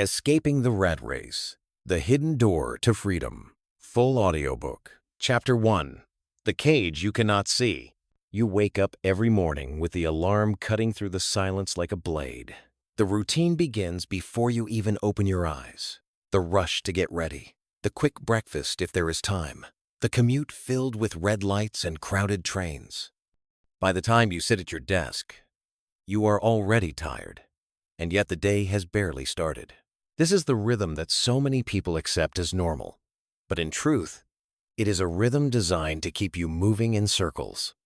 Escaping the Rat Race, The Hidden Door to Freedom. Full audiobook. Chapter 1. The Cage You Cannot See. You wake up every morning with the alarm cutting through the silence like a blade. The routine begins before you even open your eyes. The rush to get ready. The quick breakfast if there is time. The commute filled with red lights and crowded trains. By the time you sit at your desk, you are already tired, and yet the day has barely started. This is the rhythm that so many people accept as normal. But in truth, it is a rhythm designed to keep you moving in circles.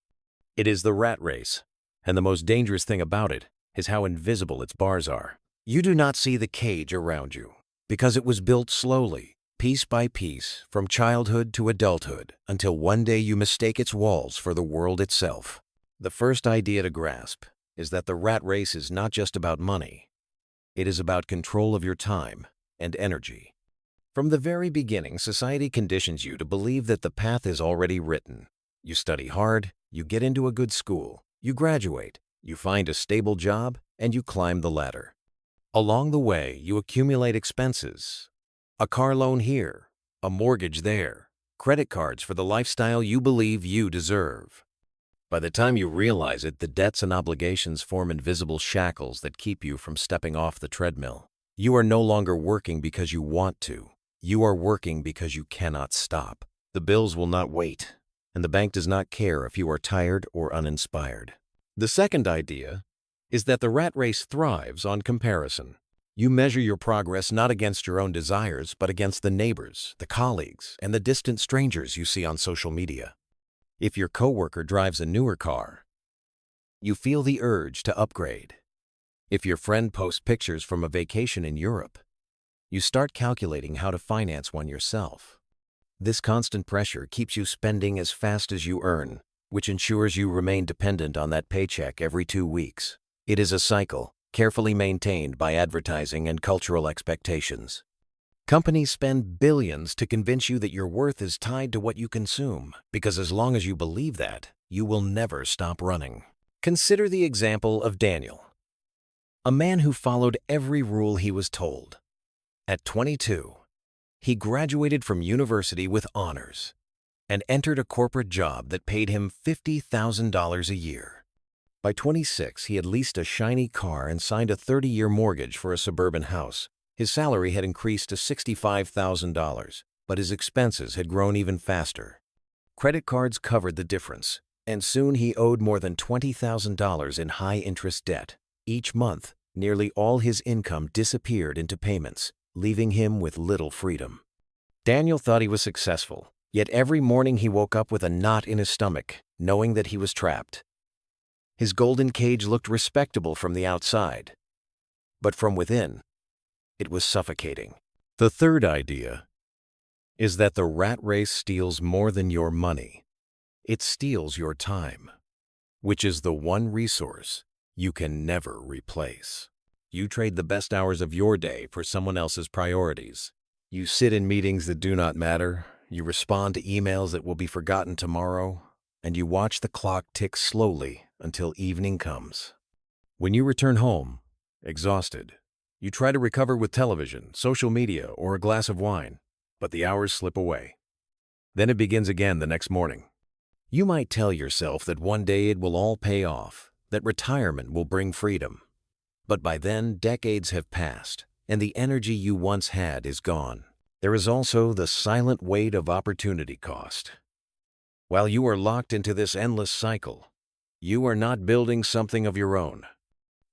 It is the rat race, and the most dangerous thing about it is how invisible its bars are. You do not see the cage around you, because it was built slowly, piece by piece, from childhood to adulthood, until one day you mistake its walls for the world itself. The first idea to grasp is that the rat race is not just about money. It is about control of your time and energy. From the very beginning, society conditions you to believe that the path is already written. You study hard, you get into a good school, you graduate, you find a stable job, and you climb the ladder. Along the way, you accumulate expenses. A car loan here, a mortgage there, credit cards for the lifestyle you believe you deserve. By the time you realize it, the debts and obligations form invisible shackles that keep you from stepping off the treadmill. You are no longer working because you want to. You are working because you cannot stop. The bills will not wait, and the bank does not care if you are tired or uninspired. The second idea is that the rat race thrives on comparison. You measure your progress not against your own desires, but against the neighbors, the colleagues, and the distant strangers you see on social media. If your coworker drives a newer car, you feel the urge to upgrade. If your friend posts pictures from a vacation in Europe, you start calculating how to finance one yourself. This constant pressure keeps you spending as fast as you earn, which ensures you remain dependent on that paycheck every 2 weeks. It is a cycle, carefully maintained by advertising and cultural expectations. Companies spend billions to convince you that your worth is tied to what you consume, because as long as you believe that, you will never stop running. Consider the example of Daniel, a man who followed every rule he was told. At 22, he graduated from university with honors and entered a corporate job that paid him $50,000 a year. By 26, he had leased a shiny car and signed a 30-year mortgage for a suburban house. His salary had increased to $65,000, but his expenses had grown even faster. Credit cards covered the difference, and soon he owed more than $20,000 in high-interest debt. Each month, nearly all his income disappeared into payments, leaving him with little freedom. Daniel thought he was successful, yet every morning he woke up with a knot in his stomach, knowing that he was trapped. His golden cage looked respectable from the outside, but from within, it was suffocating. The third idea is that the rat race steals more than your money. It steals your time, which is the one resource you can never replace. You trade the best hours of your day for someone else's priorities. You sit in meetings that do not matter. You respond to emails that will be forgotten tomorrow, and you watch the clock tick slowly until evening comes. When you return home, exhausted, you try to recover with television, social media, or a glass of wine, but the hours slip away. Then it begins again the next morning. You might tell yourself that one day it will all pay off, that retirement will bring freedom. But by then, decades have passed, and the energy you once had is gone. There is also the silent weight of opportunity cost. While you are locked into this endless cycle, you are not building something of your own.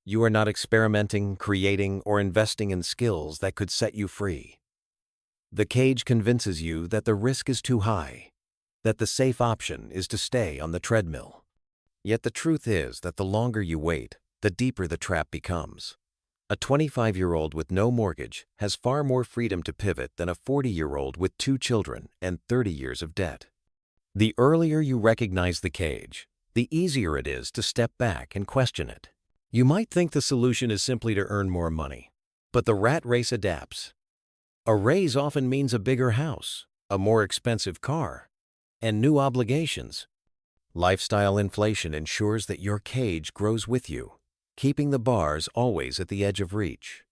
You are not experimenting, creating, or investing in skills that could set you free. The cage convinces you that the risk is too high, that the safe option is to stay on the treadmill. Yet the truth is that the longer you wait, the deeper the trap becomes. A 25-year-old with no mortgage has far more freedom to pivot than a 40-year-old with 2 children and 30 years of debt. The earlier you recognize the cage, the easier it is to step back and question it. You might think the solution is simply to earn more money, but the rat race adapts. A raise often means a bigger house, a more expensive car, and new obligations. Lifestyle inflation ensures that your cage grows with you, keeping the bars always at the edge of reach.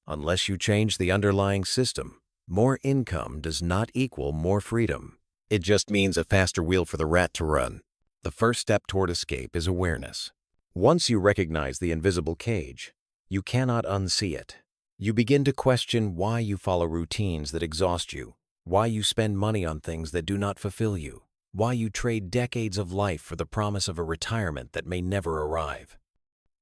Unless you change the underlying system, more income does not equal more freedom. It just means a faster wheel for the rat to run. The first step toward escape is awareness. Once you recognize the invisible cage, you cannot unsee it. You begin to question why you follow routines that exhaust you, why you spend money on things that do not fulfill you, why you trade decades of life for the promise of a retirement that may never arrive.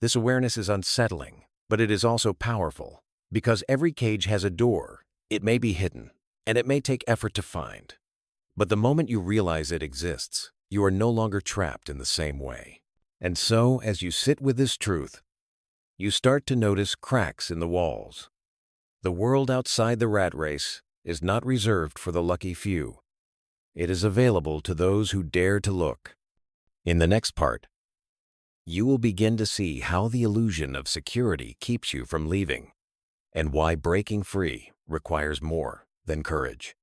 This awareness is unsettling, but it is also powerful, because every cage has a door. It may be hidden, and it may take effort to find. But the moment you realize it exists, you are no longer trapped in the same way. And so, as you sit with this truth, you start to notice cracks in the walls. The world outside the rat race is not reserved for the lucky few. It is available to those who dare to look. In the next part, you will begin to see how the illusion of security keeps you from leaving, and why breaking free requires more than courage.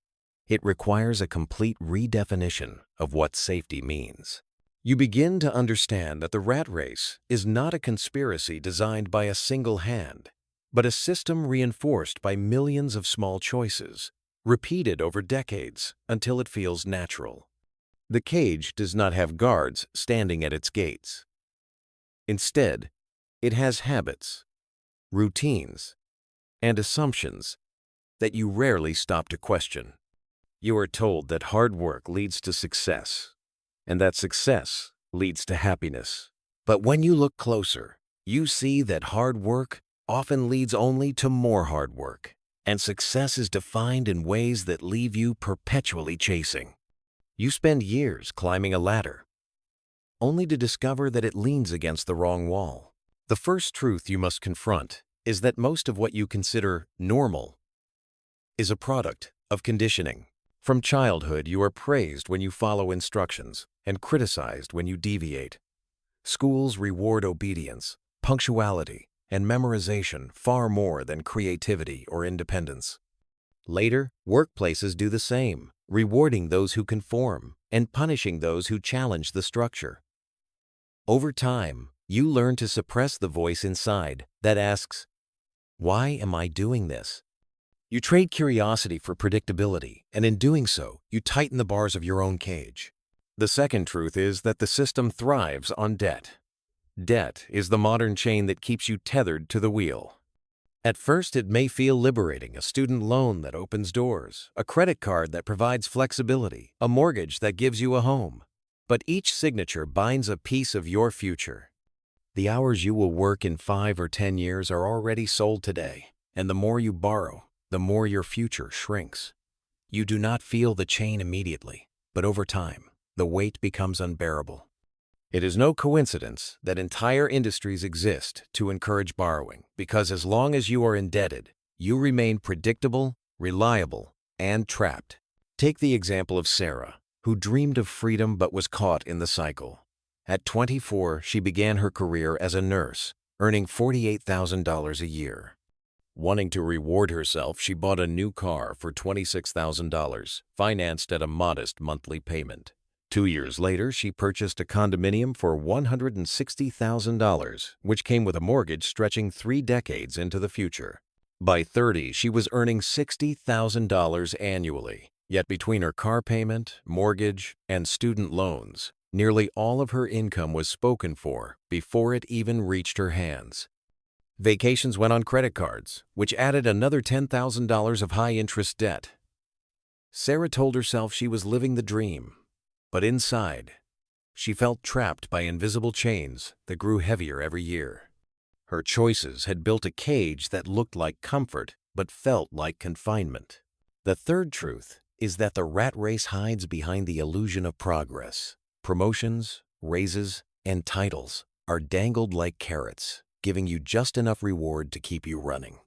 It requires a complete redefinition of what safety means. You begin to understand that the rat race is not a conspiracy designed by a single hand, but a system reinforced by millions of small choices, repeated over decades until it feels natural. The cage does not have guards standing at its gates. Instead, it has habits, routines, and assumptions that you rarely stop to question. You are told that hard work leads to success, and that success leads to happiness. But when you look closer, you see that hard work often leads only to more hard work, and success is defined in ways that leave you perpetually chasing. You spend years climbing a ladder, only to discover that it leans against the wrong wall. The first truth you must confront is that most of what you consider normal is a product of conditioning. From childhood, you are praised when you follow instructions and criticized when you deviate. Schools reward obedience, punctuality, and memorization far more than creativity or independence. Later, workplaces do the same, rewarding those who conform and punishing those who challenge the structure. Over time, you learn to suppress the voice inside that asks, "Why am I doing this?" You trade curiosity for predictability, and in doing so, you tighten the bars of your own cage. The second truth is that the system thrives on debt. Debt is the modern chain that keeps you tethered to the wheel. At first, it may feel liberating: a student loan that opens doors, a credit card that provides flexibility, a mortgage that gives you a home. But each signature binds a piece of your future. The hours you will work in 5 or 10 years are already sold today, and the more you borrow, the more your future shrinks. You do not feel the chain immediately, but over time, the weight becomes unbearable. It is no coincidence that entire industries exist to encourage borrowing, because as long as you are indebted, you remain predictable, reliable, and trapped. Take the example of Sarah, who dreamed of freedom but was caught in the cycle. At 24, she began her career as a nurse, earning $48,000 a year. Wanting to reward herself, she bought a new car for $26,000, financed at a modest monthly payment. 2 years later, she purchased a condominium for $160,000, which came with a mortgage stretching 3 decades into the future. By 30, she was earning $60,000 annually. Yet between her car payment, mortgage, and student loans, nearly all of her income was spoken for before it even reached her hands. Vacations went on credit cards, which added another $10,000 of high-interest debt. Sarah told herself she was living the dream, but inside, she felt trapped by invisible chains that grew heavier every year. Her choices had built a cage that looked like comfort but felt like confinement. The third truth is that the rat race hides behind the illusion of progress. Promotions, raises, and titles are dangled like carrots, giving you just enough reward to keep you running.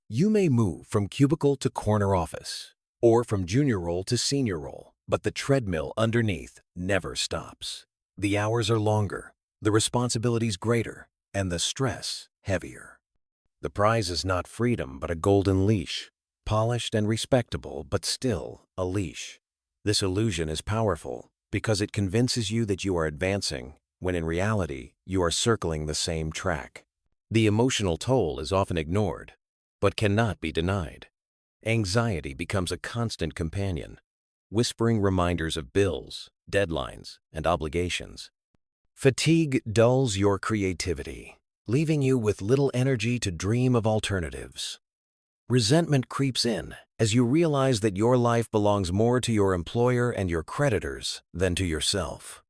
You may move from cubicle to corner office, or from junior role to senior role, but the treadmill underneath never stops. The hours are longer, the responsibilities greater, and the stress heavier. The prize is not freedom, but a golden leash, polished and respectable, but still a leash. This illusion is powerful because it convinces you that you are advancing, when in reality, you are circling the same track. The emotional toll is often ignored. but cannot be denied. Anxiety becomes a constant companion, whispering reminders of bills, deadlines, and obligations. Fatigue dulls your creativity, leaving you with little energy to dream of alternatives. Resentment creeps in as you realize that your life belongs more to your employer and your creditors than to yourself.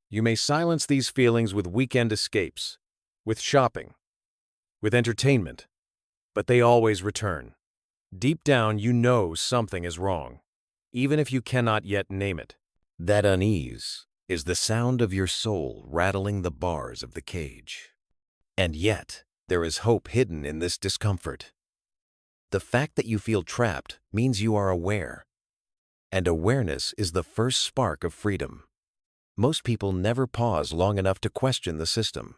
You may silence these feelings with weekend escapes, with shopping, with entertainment, but they always return. Deep down, you know something is wrong, even if you cannot yet name it. That unease is the sound of your soul rattling the bars of the cage. And yet, there is hope hidden in this discomfort. The fact that you feel trapped means you are aware, and awareness is the first spark of freedom. Most people never pause long enough to question the system.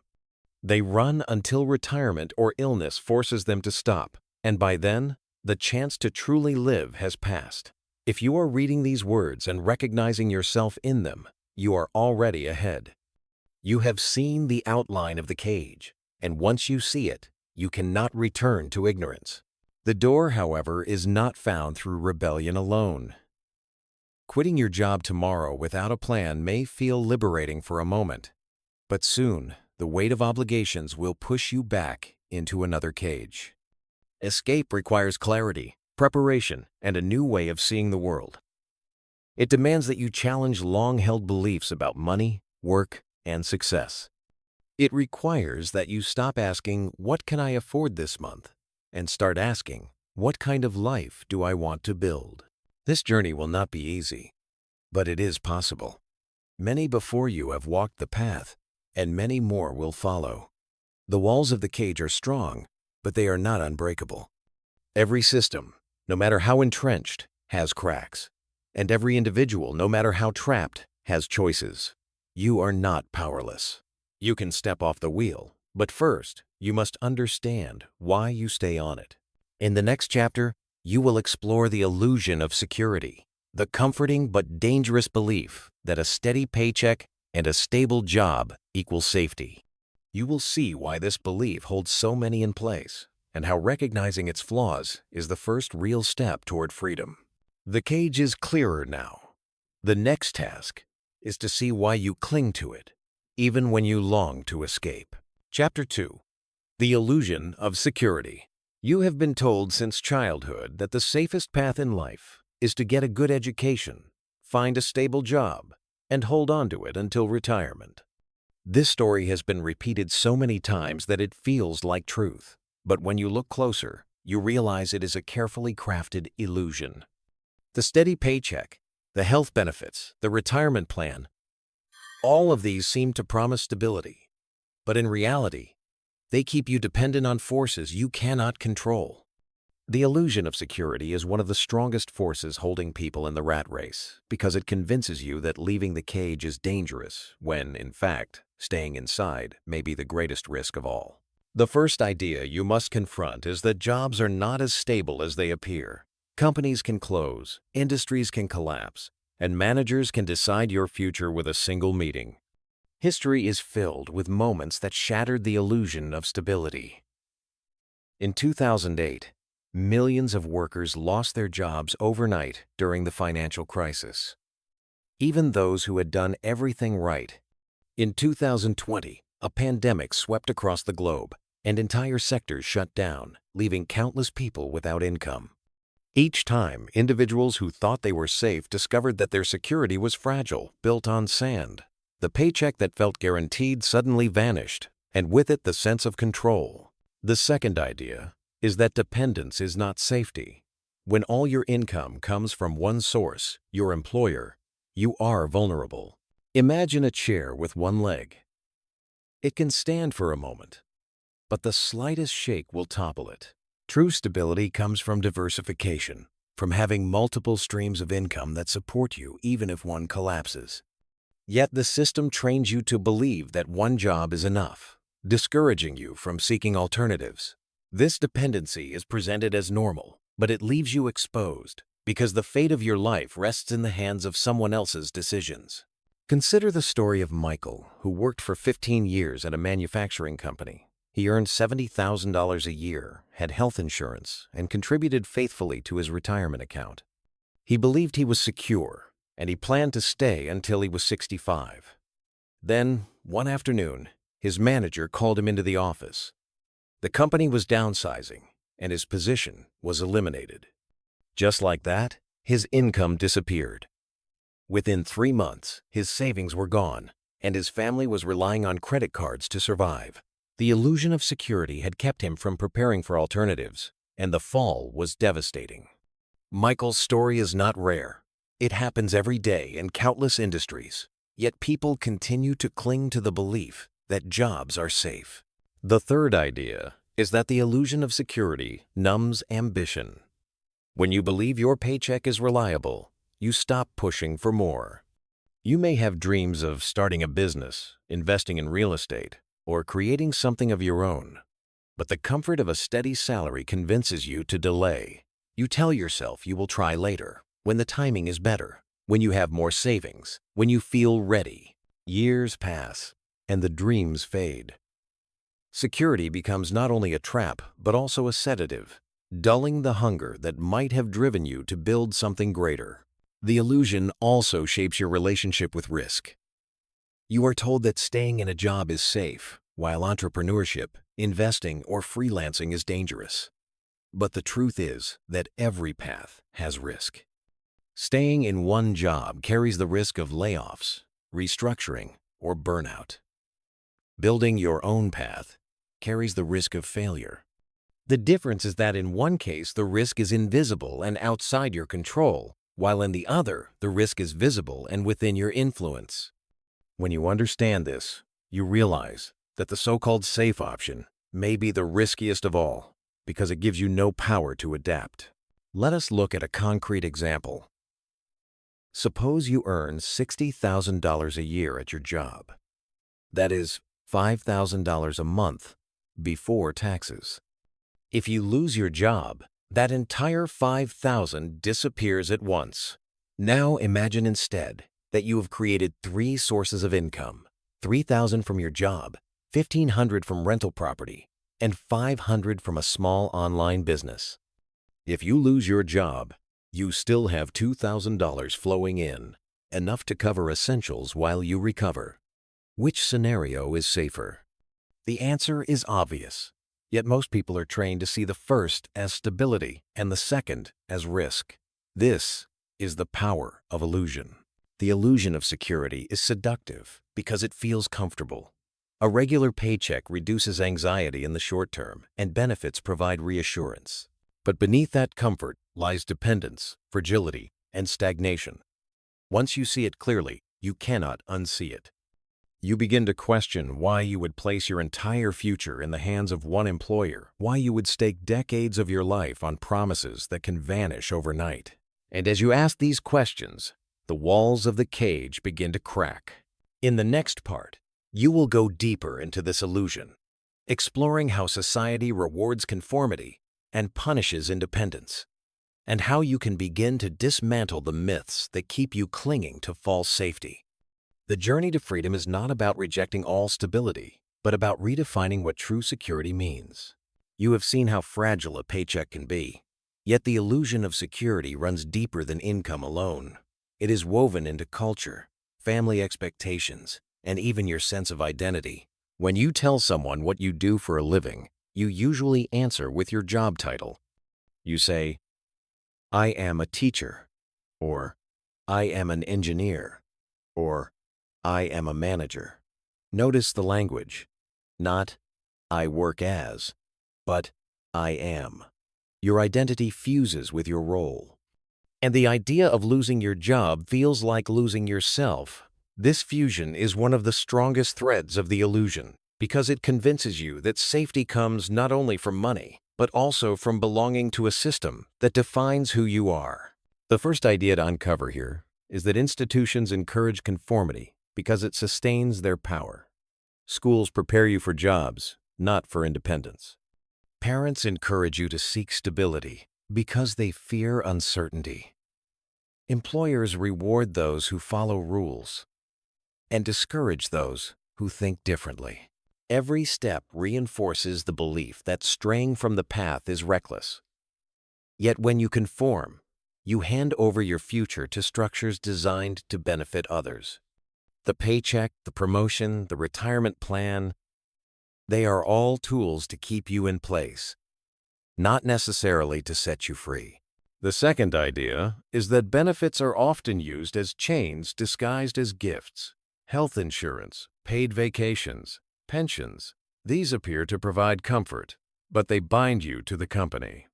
They run until retirement or illness forces them to stop, and by then, the chance to truly live has passed. If you are reading these words and recognizing yourself in them, you are already ahead. You have seen the outline of the cage, and once you see it, you cannot return to ignorance. The door, however, is not found through rebellion alone. Quitting your job tomorrow without a plan may feel liberating for a moment, but soon the weight of obligations will push you back into another cage. Escape requires clarity, preparation, and a new way of seeing the world. It demands that you challenge long-held beliefs about money, work, and success. It requires that you stop asking, "What can I afford this month?" and start asking, "What kind of life do I want to build?" This journey will not be easy, but it is possible. Many before you have walked the path, and many more will follow. The walls of the cage are strong, but they are not unbreakable. Every system, no matter how entrenched, has cracks, and every individual, no matter how trapped, has choices. You are not powerless. You can step off the wheel, but first, you must understand why you stay on it. In the next chapter, you will explore the illusion of security, the comforting but dangerous belief that a steady paycheck and a stable job equals safety. You will see why this belief holds so many in place, and how recognizing its flaws is the first real step toward freedom. The cage is clearer now. The next task is to see why you cling to it, even when you long to escape. Chapter 2. The Illusion of Security. You have been told since childhood that the safest path in life is to get a good education, find a stable job, and hold on to it until retirement. This story has been repeated so many times that it feels like truth. But when you look closer, you realize it is a carefully crafted illusion. The steady paycheck, the health benefits, the retirement plan, all of these seem to promise stability. But in reality, they keep you dependent on forces you cannot control. The illusion of security is one of the strongest forces holding people in the rat race because it convinces you that leaving the cage is dangerous when, in fact, staying inside may be the greatest risk of all. The first idea you must confront is that jobs are not as stable as they appear. Companies can close, industries can collapse, and managers can decide your future with a single meeting. History is filled with moments that shattered the illusion of stability. In 2008, millions of workers lost their jobs overnight during the financial crisis. Even those who had done everything right. In 2020, a pandemic swept across the globe, and entire sectors shut down, leaving countless people without income. Each time, individuals who thought they were safe discovered that their security was fragile, built on sand. The paycheck that felt guaranteed suddenly vanished, and with it the sense of control. The second idea is that dependence is not safety. When all your income comes from one source, your employer, you are vulnerable. Imagine a chair with one leg. It can stand for a moment, but the slightest shake will topple it. True stability comes from diversification, from having multiple streams of income that support you even if one collapses. Yet the system trains you to believe that one job is enough, discouraging you from seeking alternatives. This dependency is presented as normal, but it leaves you exposed because the fate of your life rests in the hands of someone else's decisions. Consider the story of Michael, who worked for 15 years at a manufacturing company. He earned $70,000 a year, had health insurance, and contributed faithfully to his retirement account. He believed he was secure, and he planned to stay until he was 65. Then, one afternoon, his manager called him into the office. The company was downsizing, and his position was eliminated. Just like that, his income disappeared. Within 3 months, his savings were gone, and his family was relying on credit cards to survive. The illusion of security had kept him from preparing for alternatives, and the fall was devastating. Michael's story is not rare. It happens every day in countless industries, yet people continue to cling to the belief that jobs are safe. The third idea is that the illusion of security numbs ambition. When you believe your paycheck is reliable, you stop pushing for more. You may have dreams of starting a business, investing in real estate, or creating something of your own. But the comfort of a steady salary convinces you to delay. You tell yourself you will try later, when the timing is better, when you have more savings, when you feel ready. Years pass, and the dreams fade. Security becomes not only a trap, but also a sedative, dulling the hunger that might have driven you to build something greater. The illusion also shapes your relationship with risk. You are told that staying in a job is safe, while entrepreneurship, investing, or freelancing is dangerous. But the truth is that every path has risk. Staying in one job carries the risk of layoffs, restructuring, or burnout. Building your own path carries the risk of failure. The difference is that in one case, the risk is invisible and outside your control, while in the other, the risk is visible and within your influence. When you understand this, you realize that the so-called safe option may be the riskiest of all because it gives you no power to adapt. Let us look at a concrete example. Suppose you earn $60,000 a year at your job. That is $5,000 a month before taxes. If you lose your job, that entire $5,000 disappears at once. Now imagine instead that you have created 3 sources of income: $3,000 from your job, $1,500 from rental property, and $500 from a small online business. If you lose your job, you still have $2,000 flowing in, enough to cover essentials while you recover. Which scenario is safer? The answer is obvious, yet most people are trained to see the first as stability and the second as risk. This is the power of illusion. The illusion of security is seductive because it feels comfortable. A regular paycheck reduces anxiety in the short term, and benefits provide reassurance. But beneath that comfort lies dependence, fragility, and stagnation. Once you see it clearly, you cannot unsee it. You begin to question why you would place your entire future in the hands of one employer, why you would stake decades of your life on promises that can vanish overnight. And as you ask these questions, the walls of the cage begin to crack. In the next part, you will go deeper into this illusion, exploring how society rewards conformity and punishes independence, and how you can begin to dismantle the myths that keep you clinging to false safety. The journey to freedom is not about rejecting all stability, but about redefining what true security means. You have seen how fragile a paycheck can be, yet the illusion of security runs deeper than income alone. It is woven into culture, family expectations, and even your sense of identity. When you tell someone what you do for a living, you usually answer with your job title. You say, "I am a teacher," or "I am an engineer," or "I am a manager." Notice the language. Not "I work as," but "I am." Your identity fuses with your role. And the idea of losing your job feels like losing yourself. This fusion is one of the strongest threads of the illusion, because it convinces you that safety comes not only from money, but also from belonging to a system that defines who you are. The first idea to uncover here is that institutions encourage conformity because it sustains their power. Schools prepare you for jobs, not for independence. Parents encourage you to seek stability because they fear uncertainty. Employers reward those who follow rules and discourage those who think differently. Every step reinforces the belief that straying from the path is reckless. Yet when you conform, you hand over your future to structures designed to benefit others. The paycheck, the promotion, the retirement plan, they are all tools to keep you in place, not necessarily to set you free. The second idea is that benefits are often used as chains disguised as gifts. Health insurance, paid vacations, pensions, these appear to provide comfort, but they bind you to the company.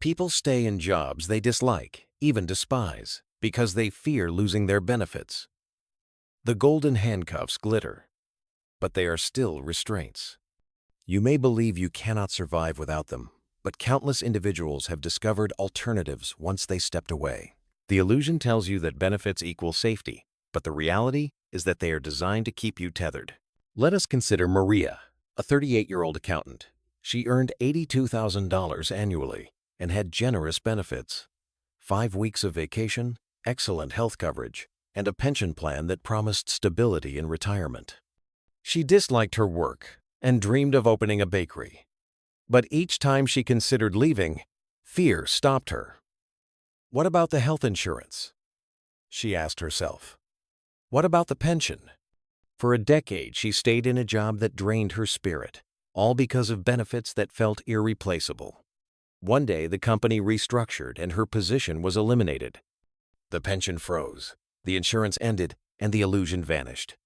People stay in jobs they dislike, even despise, because they fear losing their benefits. The golden handcuffs glitter, but they are still restraints. You may believe you cannot survive without them, but countless individuals have discovered alternatives once they stepped away. The illusion tells you that benefits equal safety, but the reality is that they are designed to keep you tethered. Let us consider Maria, a 38-year-old accountant. She earned $82,000 annually and had generous benefits. 5 weeks of vacation, excellent health coverage, and a pension plan that promised stability in retirement. She disliked her work and dreamed of opening a bakery. But each time she considered leaving, fear stopped her. What about the health insurance? She asked herself. What about the pension? For a decade, she stayed in a job that drained her spirit, all because of benefits that felt irreplaceable. One day, the company restructured and her position was eliminated. The pension froze, the insurance ended, and the illusion vanished.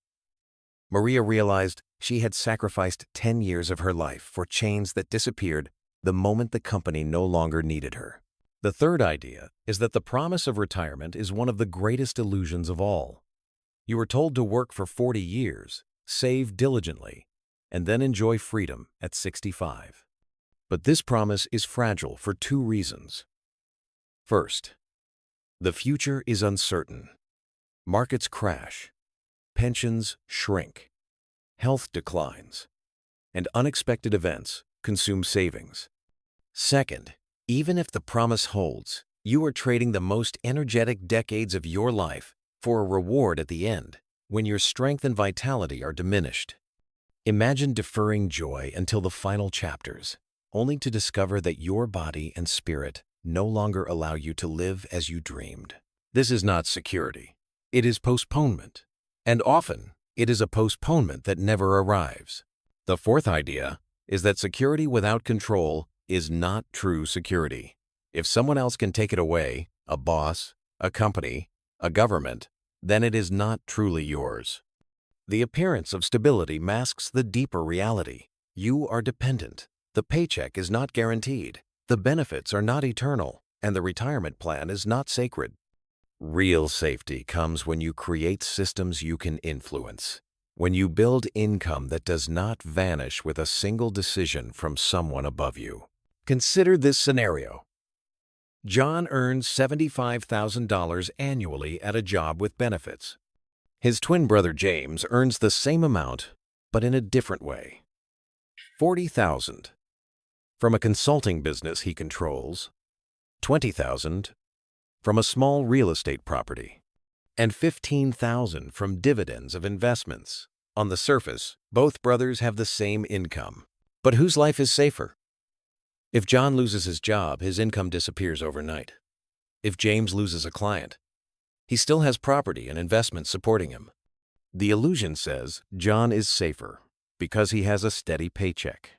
Maria realized she had sacrificed 10 years of her life for chains that disappeared the moment the company no longer needed her. The third idea is that the promise of retirement is one of the greatest illusions of all. You are told to work for 40 years, save diligently, and then enjoy freedom at 65. But this promise is fragile for 2 reasons. First, the future is uncertain. Markets crash, pensions shrink, health declines, and unexpected events consume savings. Second, even if the promise holds, you are trading the most energetic decades of your life for a reward at the end, when your strength and vitality are diminished. Imagine deferring joy until the final chapters, only to discover that your body and spirit no longer allow you to live as you dreamed. This is not security. It is postponement. And often, it is a postponement that never arrives. The fourth idea is that security without control is not true security. If someone else can take it away, a boss, a company, a government, then it is not truly yours. The appearance of stability masks the deeper reality. You are dependent. The paycheck is not guaranteed. The benefits are not eternal, and the retirement plan is not sacred. Real safety comes when you create systems you can influence, when you build income that does not vanish with a single decision from someone above you. Consider this scenario. John earns $75,000 annually at a job with benefits. His twin brother James earns the same amount, but in a different way. $40,000 from a consulting business he controls, $20,000 from a small real estate property, and $15,000 from dividends of investments. On the surface, both brothers have the same income. But whose life is safer? If John loses his job, his income disappears overnight. If James loses a client, he still has property and investments supporting him. The illusion says John is safer because he has a steady paycheck.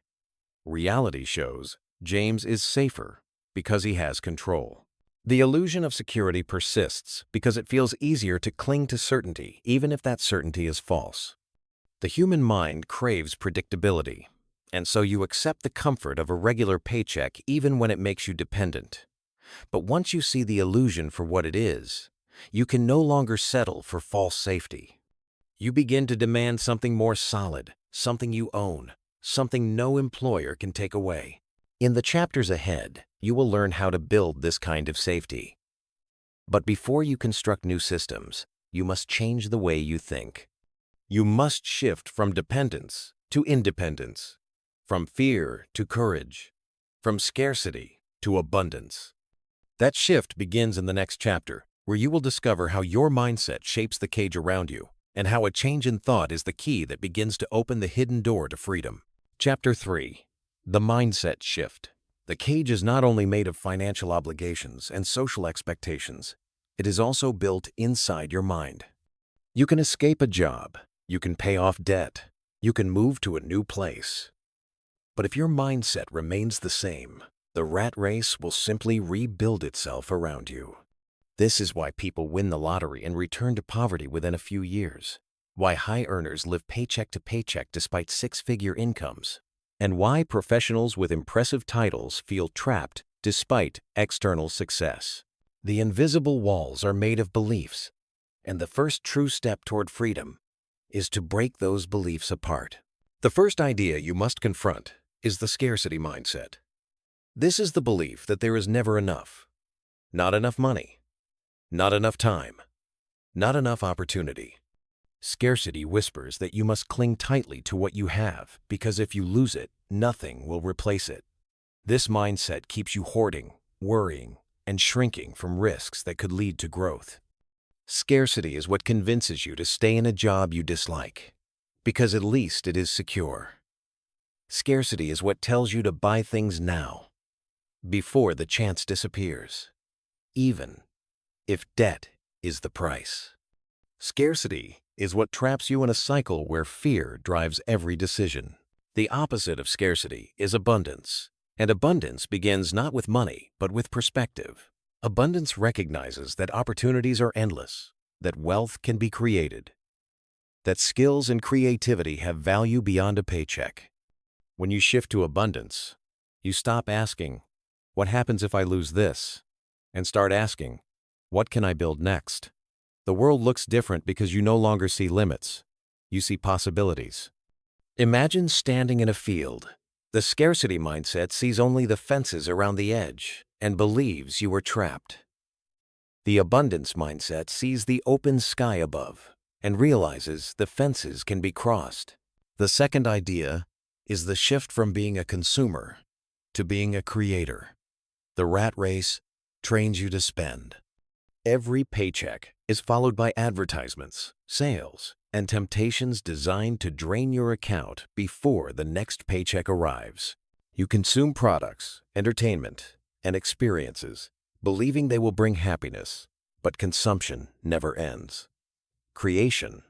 Reality shows James is safer because he has control. The illusion of security persists because it feels easier to cling to certainty, even if that certainty is false. The human mind craves predictability, and so you accept the comfort of a regular paycheck even when it makes you dependent. But once you see the illusion for what it is, you can no longer settle for false safety. You begin to demand something more solid, something you own, something no employer can take away. In the chapters ahead, you will learn how to build this kind of safety. But before you construct new systems, you must change the way you think. You must shift from dependence to independence, from fear to courage, from scarcity to abundance. That shift begins in the next chapter, where you will discover how your mindset shapes the cage around you and how a change in thought is the key that begins to open the hidden door to freedom. Chapter 3. The Mindset Shift. The cage is not only made of financial obligations and social expectations, it is also built inside your mind. You can escape a job, you can pay off debt, you can move to a new place. But if your mindset remains the same, the rat race will simply rebuild itself around you. This is why people win the lottery and return to poverty within a few years, why high earners live paycheck to paycheck despite six-figure incomes, and why professionals with impressive titles feel trapped despite external success. The invisible walls are made of beliefs, and the first true step toward freedom is to break those beliefs apart. The first idea you must confront is the scarcity mindset. This is the belief that there is never enough. Not enough money. Not enough time. Not enough opportunity. Scarcity whispers that you must cling tightly to what you have because if you lose it, nothing will replace it. This mindset keeps you hoarding, worrying, and shrinking from risks that could lead to growth. Scarcity is what convinces you to stay in a job you dislike, because at least it is secure. Scarcity is what tells you to buy things now, before the chance disappears, even if debt is the price. Scarcity is what traps you in a cycle where fear drives every decision. The opposite of scarcity is abundance, and abundance begins not with money, but with perspective. Abundance recognizes that opportunities are endless, that wealth can be created, that skills and creativity have value beyond a paycheck. When you shift to abundance, you stop asking, "What happens if I lose this?" and start asking, "What can I build next?" The world looks different because you no longer see limits. You see possibilities. Imagine standing in a field. The scarcity mindset sees only the fences around the edge and believes you are trapped. The abundance mindset sees the open sky above and realizes the fences can be crossed. The second idea is the shift from being a consumer to being a creator. The rat race trains you to spend. Every paycheck is followed by advertisements, sales, and temptations designed to drain your account before the next paycheck arrives. You consume products, entertainment, and experiences, believing they will bring happiness, but consumption never ends. Creation,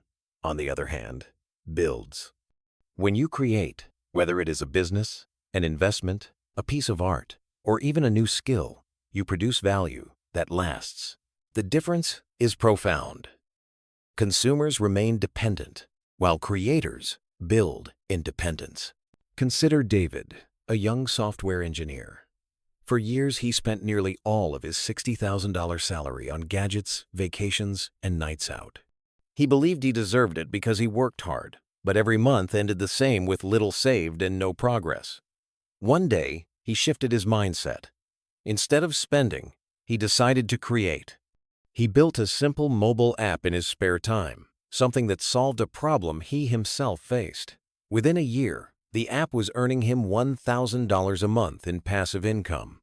on the other hand, builds. When you create, whether it is a business, an investment, a piece of art, or even a new skill, you produce value that lasts. The difference is profound. Consumers remain dependent, while creators build independence. Consider David, a young software engineer. For years, he spent nearly all of his $60,000 salary on gadgets, vacations, and nights out. He believed he deserved it because he worked hard, but every month ended the same with little saved and no progress. One day, he shifted his mindset. Instead of spending, he decided to create. He built a simple mobile app in his spare time, something that solved a problem he himself faced. Within a year, the app was earning him $1,000 a month in passive income.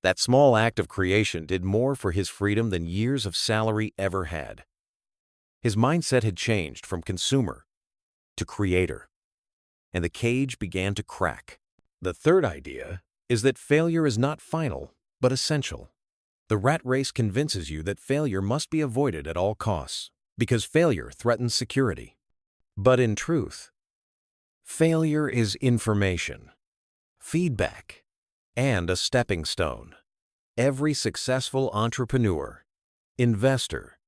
That small act of creation did more for his freedom than years of salary ever had. His mindset had changed from consumer to creator, and the cage began to crack. The third idea is that failure is not final, but essential. The rat race convinces you that failure must be avoided at all costs, because failure threatens security. But in truth, failure is information, feedback, and a stepping stone. Every successful entrepreneur, investor,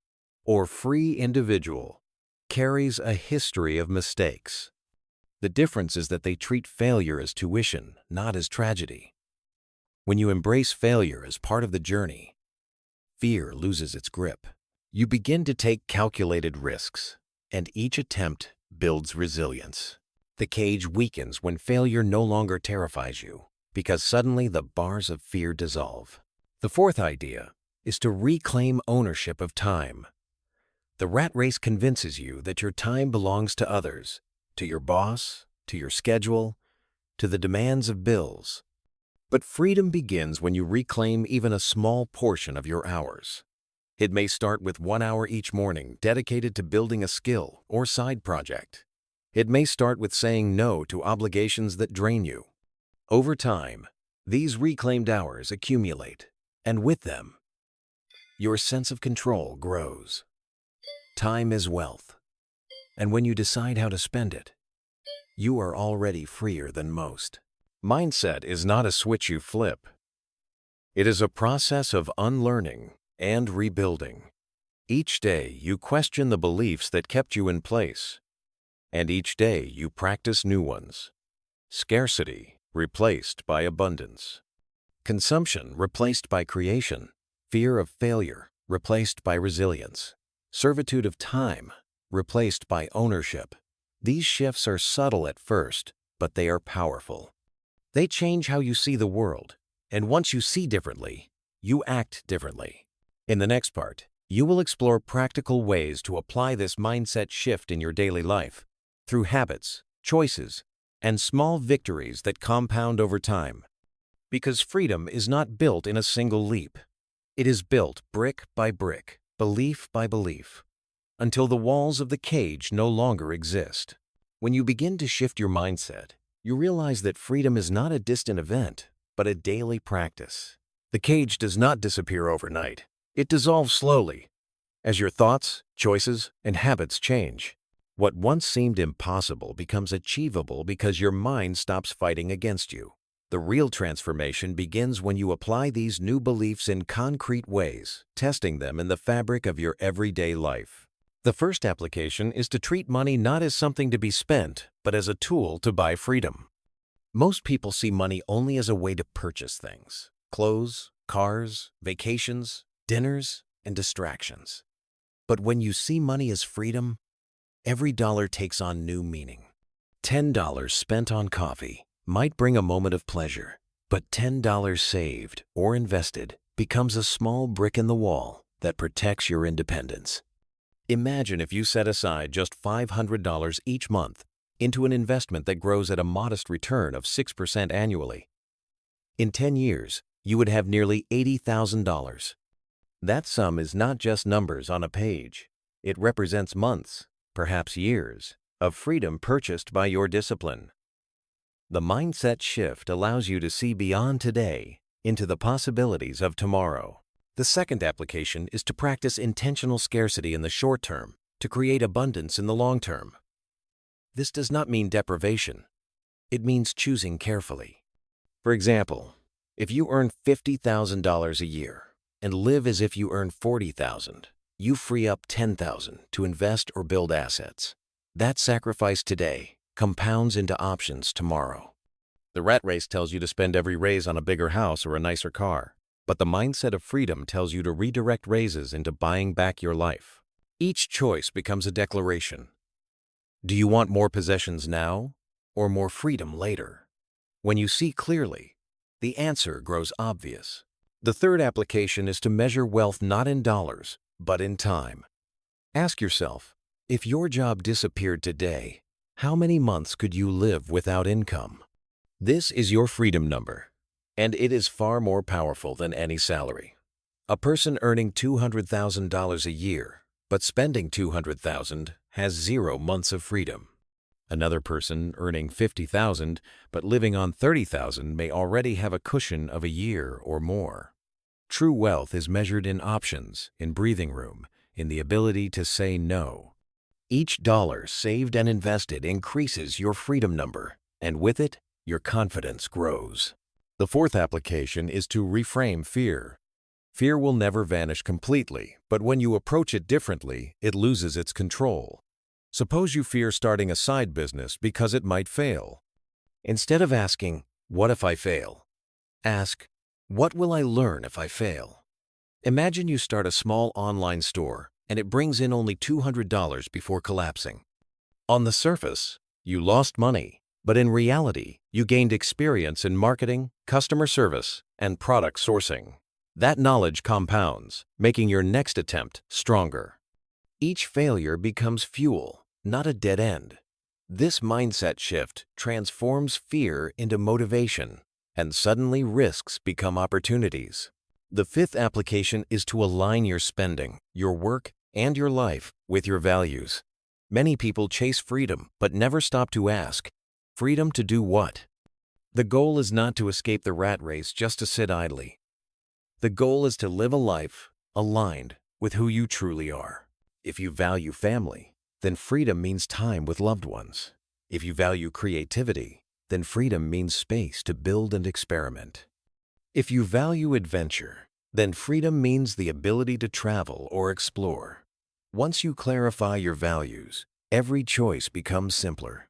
or free individual carries a history of mistakes. The difference is that they treat failure as tuition, not as tragedy. When you embrace failure as part of the journey, fear loses its grip. You begin to take calculated risks, and each attempt builds resilience. The cage weakens when failure no longer terrifies you, because suddenly the bars of fear dissolve. The fourth idea is to reclaim ownership of time. The rat race convinces you that your time belongs to others, to your boss, to your schedule, to the demands of bills. But freedom begins when you reclaim even a small portion of your hours. It may start with 1 hour each morning dedicated to building a skill or side project. It may start with saying no to obligations that drain you. Over time, these reclaimed hours accumulate, and with them, your sense of control grows. Time is wealth, and when you decide how to spend it, you are already freer than most. Mindset is not a switch you flip. It is a process of unlearning and rebuilding. Each day, you question the beliefs that kept you in place, and each day you practice new ones. Scarcity replaced by abundance. Consumption replaced by creation. Fear of failure replaced by resilience. Servitude of time replaced by ownership. These shifts are subtle at first, but they are powerful. They change how you see the world, and once you see differently, you act differently. In the next part, you will explore practical ways to apply this mindset shift in your daily life through habits, choices, and small victories that compound over time. Because freedom is not built in a single leap. It is built brick by brick, belief by belief, until the walls of the cage no longer exist. When you begin to shift your mindset, you realize that freedom is not a distant event, but a daily practice. The cage does not disappear overnight. It dissolves slowly as your thoughts, choices, and habits change. What once seemed impossible becomes achievable because your mind stops fighting against you. The real transformation begins when you apply these new beliefs in concrete ways, testing them in the fabric of your everyday life. The first application is to treat money not as something to be spent, but as a tool to buy freedom. Most people see money only as a way to purchase things: clothes, cars, vacations, dinners, and distractions. But when you see money as freedom, every dollar takes on new meaning. $10 spent on coffee might bring a moment of pleasure, but $10 saved or invested becomes a small brick in the wall that protects your independence. Imagine if you set aside just $500 each month into an investment that grows at a modest return of 6% annually. In 10 years, you would have nearly $80,000. That sum is not just numbers on a page. It represents months, perhaps years, of freedom purchased by your discipline. The mindset shift allows you to see beyond today into the possibilities of tomorrow. The second application is to practice intentional scarcity in the short term to create abundance in the long term. This does not mean deprivation. It means choosing carefully. For example, if you earn $50,000 a year and live as if you earn $40,000, you free up $10,000 to invest or build assets. That sacrifice today compounds into options tomorrow. The rat race tells you to spend every raise on a bigger house or a nicer car, but the mindset of freedom tells you to redirect raises into buying back your life. Each choice becomes a declaration. Do you want more possessions now or more freedom later? When you see clearly, the answer grows obvious. The third application is to measure wealth not in dollars, but in time. Ask yourself, if your job disappeared today, how many months could you live without income? This is your freedom number, and it is far more powerful than any salary. A person earning $200,000 a year, but spending $200,000 has 0 months of freedom. Another person earning $50,000 but living on $30,000 may already have a cushion of a year or more. True wealth is measured in options, in breathing room, in the ability to say no. Each dollar saved and invested increases your freedom number, and with it, your confidence grows. The fourth application is to reframe fear. Fear will never vanish completely, but when you approach it differently, it loses its control. Suppose you fear starting a side business because it might fail. Instead of asking, "What if I fail?" ask, "What will I learn if I fail?" Imagine you start a small online store and it brings in only $200 before collapsing. On the surface, you lost money, but in reality, you gained experience in marketing, customer service, and product sourcing. That knowledge compounds, making your next attempt stronger. Each failure becomes fuel, not a dead end. This mindset shift transforms fear into motivation, and suddenly risks become opportunities. The fifth application is to align your spending, your work, and your life with your values. Many people chase freedom but never stop to ask, freedom to do what? The goal is not to escape the rat race just to sit idly. The goal is to live a life aligned with who you truly are. If you value family, then freedom means time with loved ones. If you value creativity, then freedom means space to build and experiment. If you value adventure, then freedom means the ability to travel or explore. Once you clarify your values, every choice becomes simpler.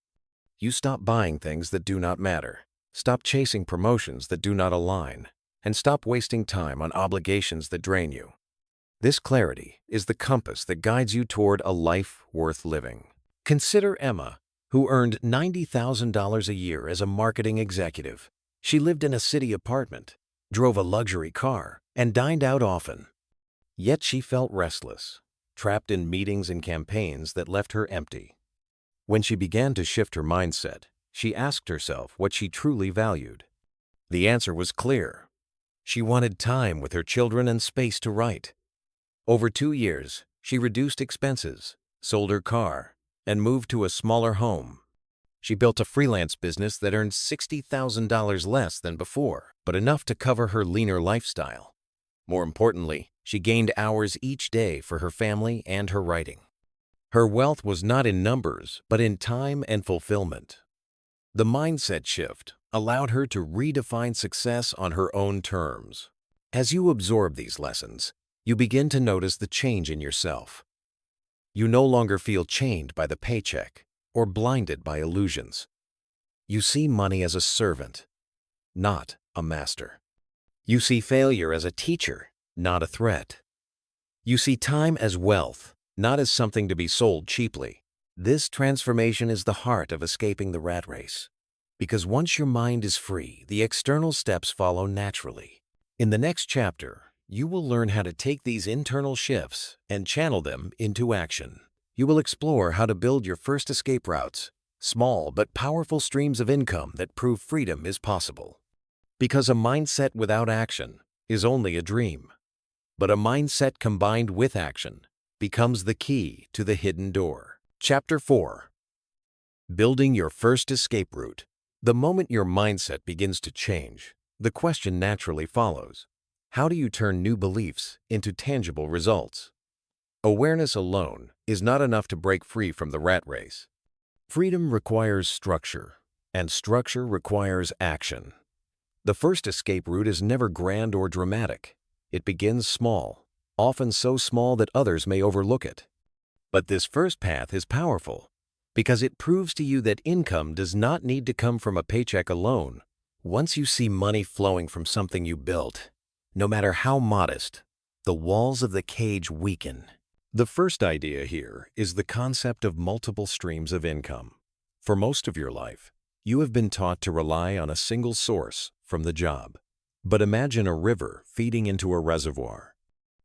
You stop buying things that do not matter, stop chasing promotions that do not align, and stop wasting time on obligations that drain you. This clarity is the compass that guides you toward a life worth living. Consider Emma, who earned $90,000 a year as a marketing executive. She lived in a city apartment, drove a luxury car, and dined out often. Yet she felt restless, trapped in meetings and campaigns that left her empty. When she began to shift her mindset, she asked herself what she truly valued. The answer was clear. She wanted time with her children and space to write. Over 2 years, she reduced expenses, sold her car, and moved to a smaller home. She built a freelance business that earned $60,000 less than before, but enough to cover her leaner lifestyle. More importantly, she gained hours each day for her family and her writing. Her wealth was not in numbers, but in time and fulfillment. The mindset shift allowed her to redefine success on her own terms. As you absorb these lessons, you begin to notice the change in yourself. You no longer feel chained by the paycheck or blinded by illusions. You see money as a servant, not a master. You see failure as a teacher, not a threat. You see time as wealth, not as something to be sold cheaply. This transformation is the heart of escaping the rat race. Because once your mind is free, the external steps follow naturally. In the next chapter, you will learn how to take these internal shifts and channel them into action. You will explore how to build your first escape routes, small but powerful streams of income that prove freedom is possible. Because a mindset without action is only a dream, but a mindset combined with action becomes the key to the hidden door. Chapter 4. Building your first escape route. The moment your mindset begins to change, the question naturally follows. How do you turn new beliefs into tangible results? Awareness alone is not enough to break free from the rat race. Freedom requires structure, and structure requires action. The first escape route is never grand or dramatic. It begins small, often so small that others may overlook it. But this first path is powerful because it proves to you that income does not need to come from a paycheck alone. Once you see money flowing from something you built, no matter how modest, the walls of the cage weaken. The first idea here is the concept of multiple streams of income. For most of your life, you have been taught to rely on a single source from the job. But imagine a river feeding into a reservoir.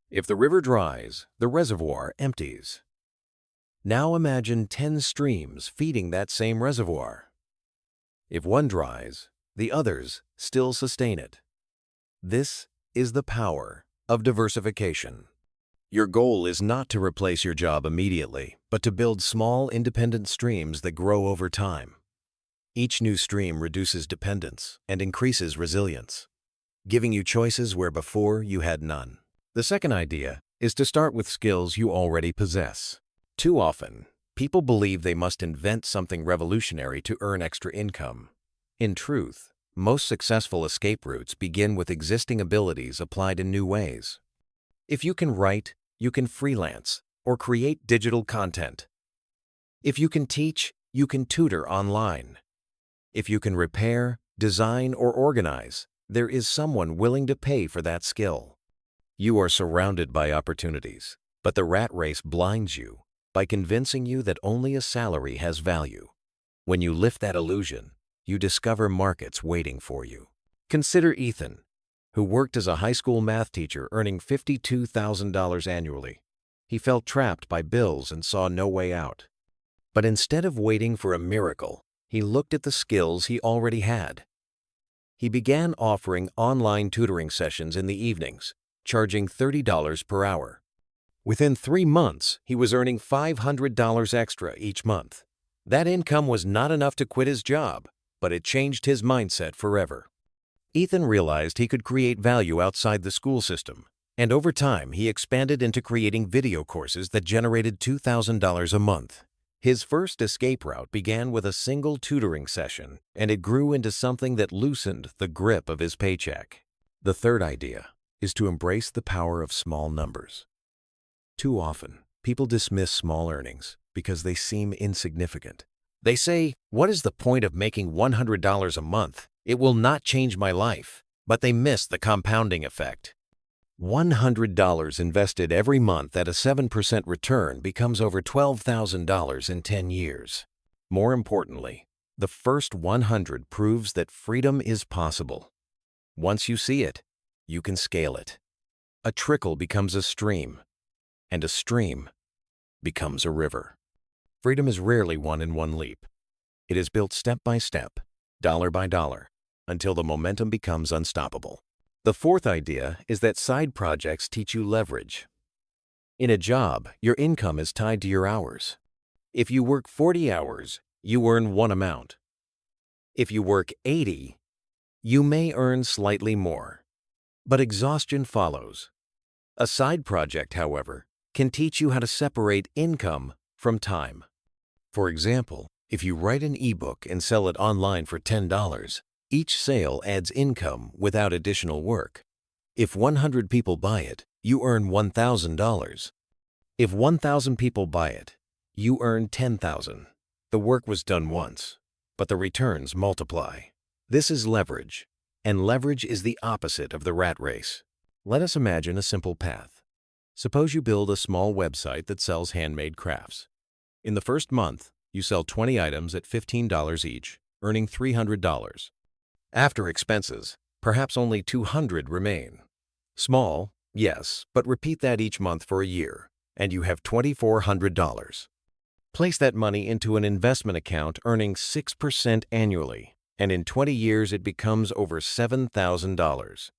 If the river dries, the reservoir empties. Now imagine 10 streams feeding that same reservoir. If one dries, the others still sustain it. This is the power of diversification. Your goal is not to replace your job immediately, but to build small, independent streams that grow over time. Each new stream reduces dependence and increases resilience, giving you choices where before you had none. The second idea is to start with skills you already possess. Too often, people believe they must invent something revolutionary to earn extra income. In truth, most successful escape routes begin with existing abilities applied in new ways. If you can write, you can freelance or create digital content. If you can teach, you can tutor online. If you can repair, design, or organize, there is someone willing to pay for that skill. You are surrounded by opportunities, but the rat race blinds you by convincing you that only a salary has value. When you lift that illusion, you discover markets waiting for you. Consider Ethan, who worked as a high school math teacher earning $52,000 annually. He felt trapped by bills and saw no way out. But instead of waiting for a miracle, he looked at the skills he already had. He began offering online tutoring sessions in the evenings, charging $30 per hour. Within 3 months, he was earning $500 extra each month. That income was not enough to quit his job, but it changed his mindset forever. Ethan realized he could create value outside the school system, and over time he expanded into creating video courses that generated $2,000 a month. His first escape route began with a single tutoring session, and it grew into something that loosened the grip of his paycheck. The third idea is to embrace the power of small numbers. Too often, people dismiss small earnings because they seem insignificant. They say, "What is the point of making $100 a month? It will not change my life." But they miss the compounding effect. $100 invested every month at a 7% return becomes over $12,000 in 10 years. More importantly, the first 100 proves that freedom is possible. Once you see it, you can scale it. A trickle becomes a stream, and a stream becomes a river. Freedom is rarely won in one leap. It is built step by step, dollar by dollar, until the momentum becomes unstoppable. The fourth idea is that side projects teach you leverage. In a job, your income is tied to your hours. If you work 40 hours, you earn one amount. If you work 80, you may earn slightly more. But exhaustion follows. A side project, however, can teach you how to separate income from time. For example, if you write an ebook and sell it online for $10, each sale adds income without additional work. If 100 people buy it, you earn $1,000. If 1,000 people buy it, you earn $10,000. The work was done once, but the returns multiply. This is leverage, and leverage is the opposite of the rat race. Let us imagine a simple path. Suppose you build a small website that sells handmade crafts. In the first month, you sell 20 items at $15 each, earning $300. After expenses, perhaps only $200 remain. Small, yes, but repeat that each month for a year, and you have $2,400. Place that money into an investment account earning 6% annually, and in 20 years it becomes over $7,000.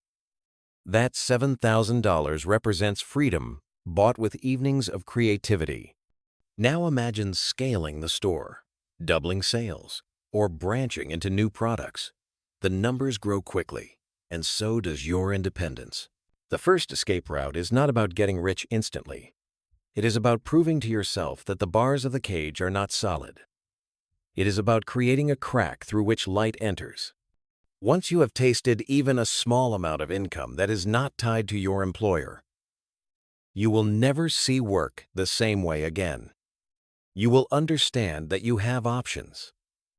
That $7,000 represents freedom bought with evenings of creativity. Now imagine scaling the store, doubling sales, or branching into new products. The numbers grow quickly, and so does your independence. The first escape route is not about getting rich instantly. It is about proving to yourself that the bars of the cage are not solid. It is about creating a crack through which light enters. Once you have tasted even a small amount of income that is not tied to your employer, you will never see work the same way again. You will understand that you have options,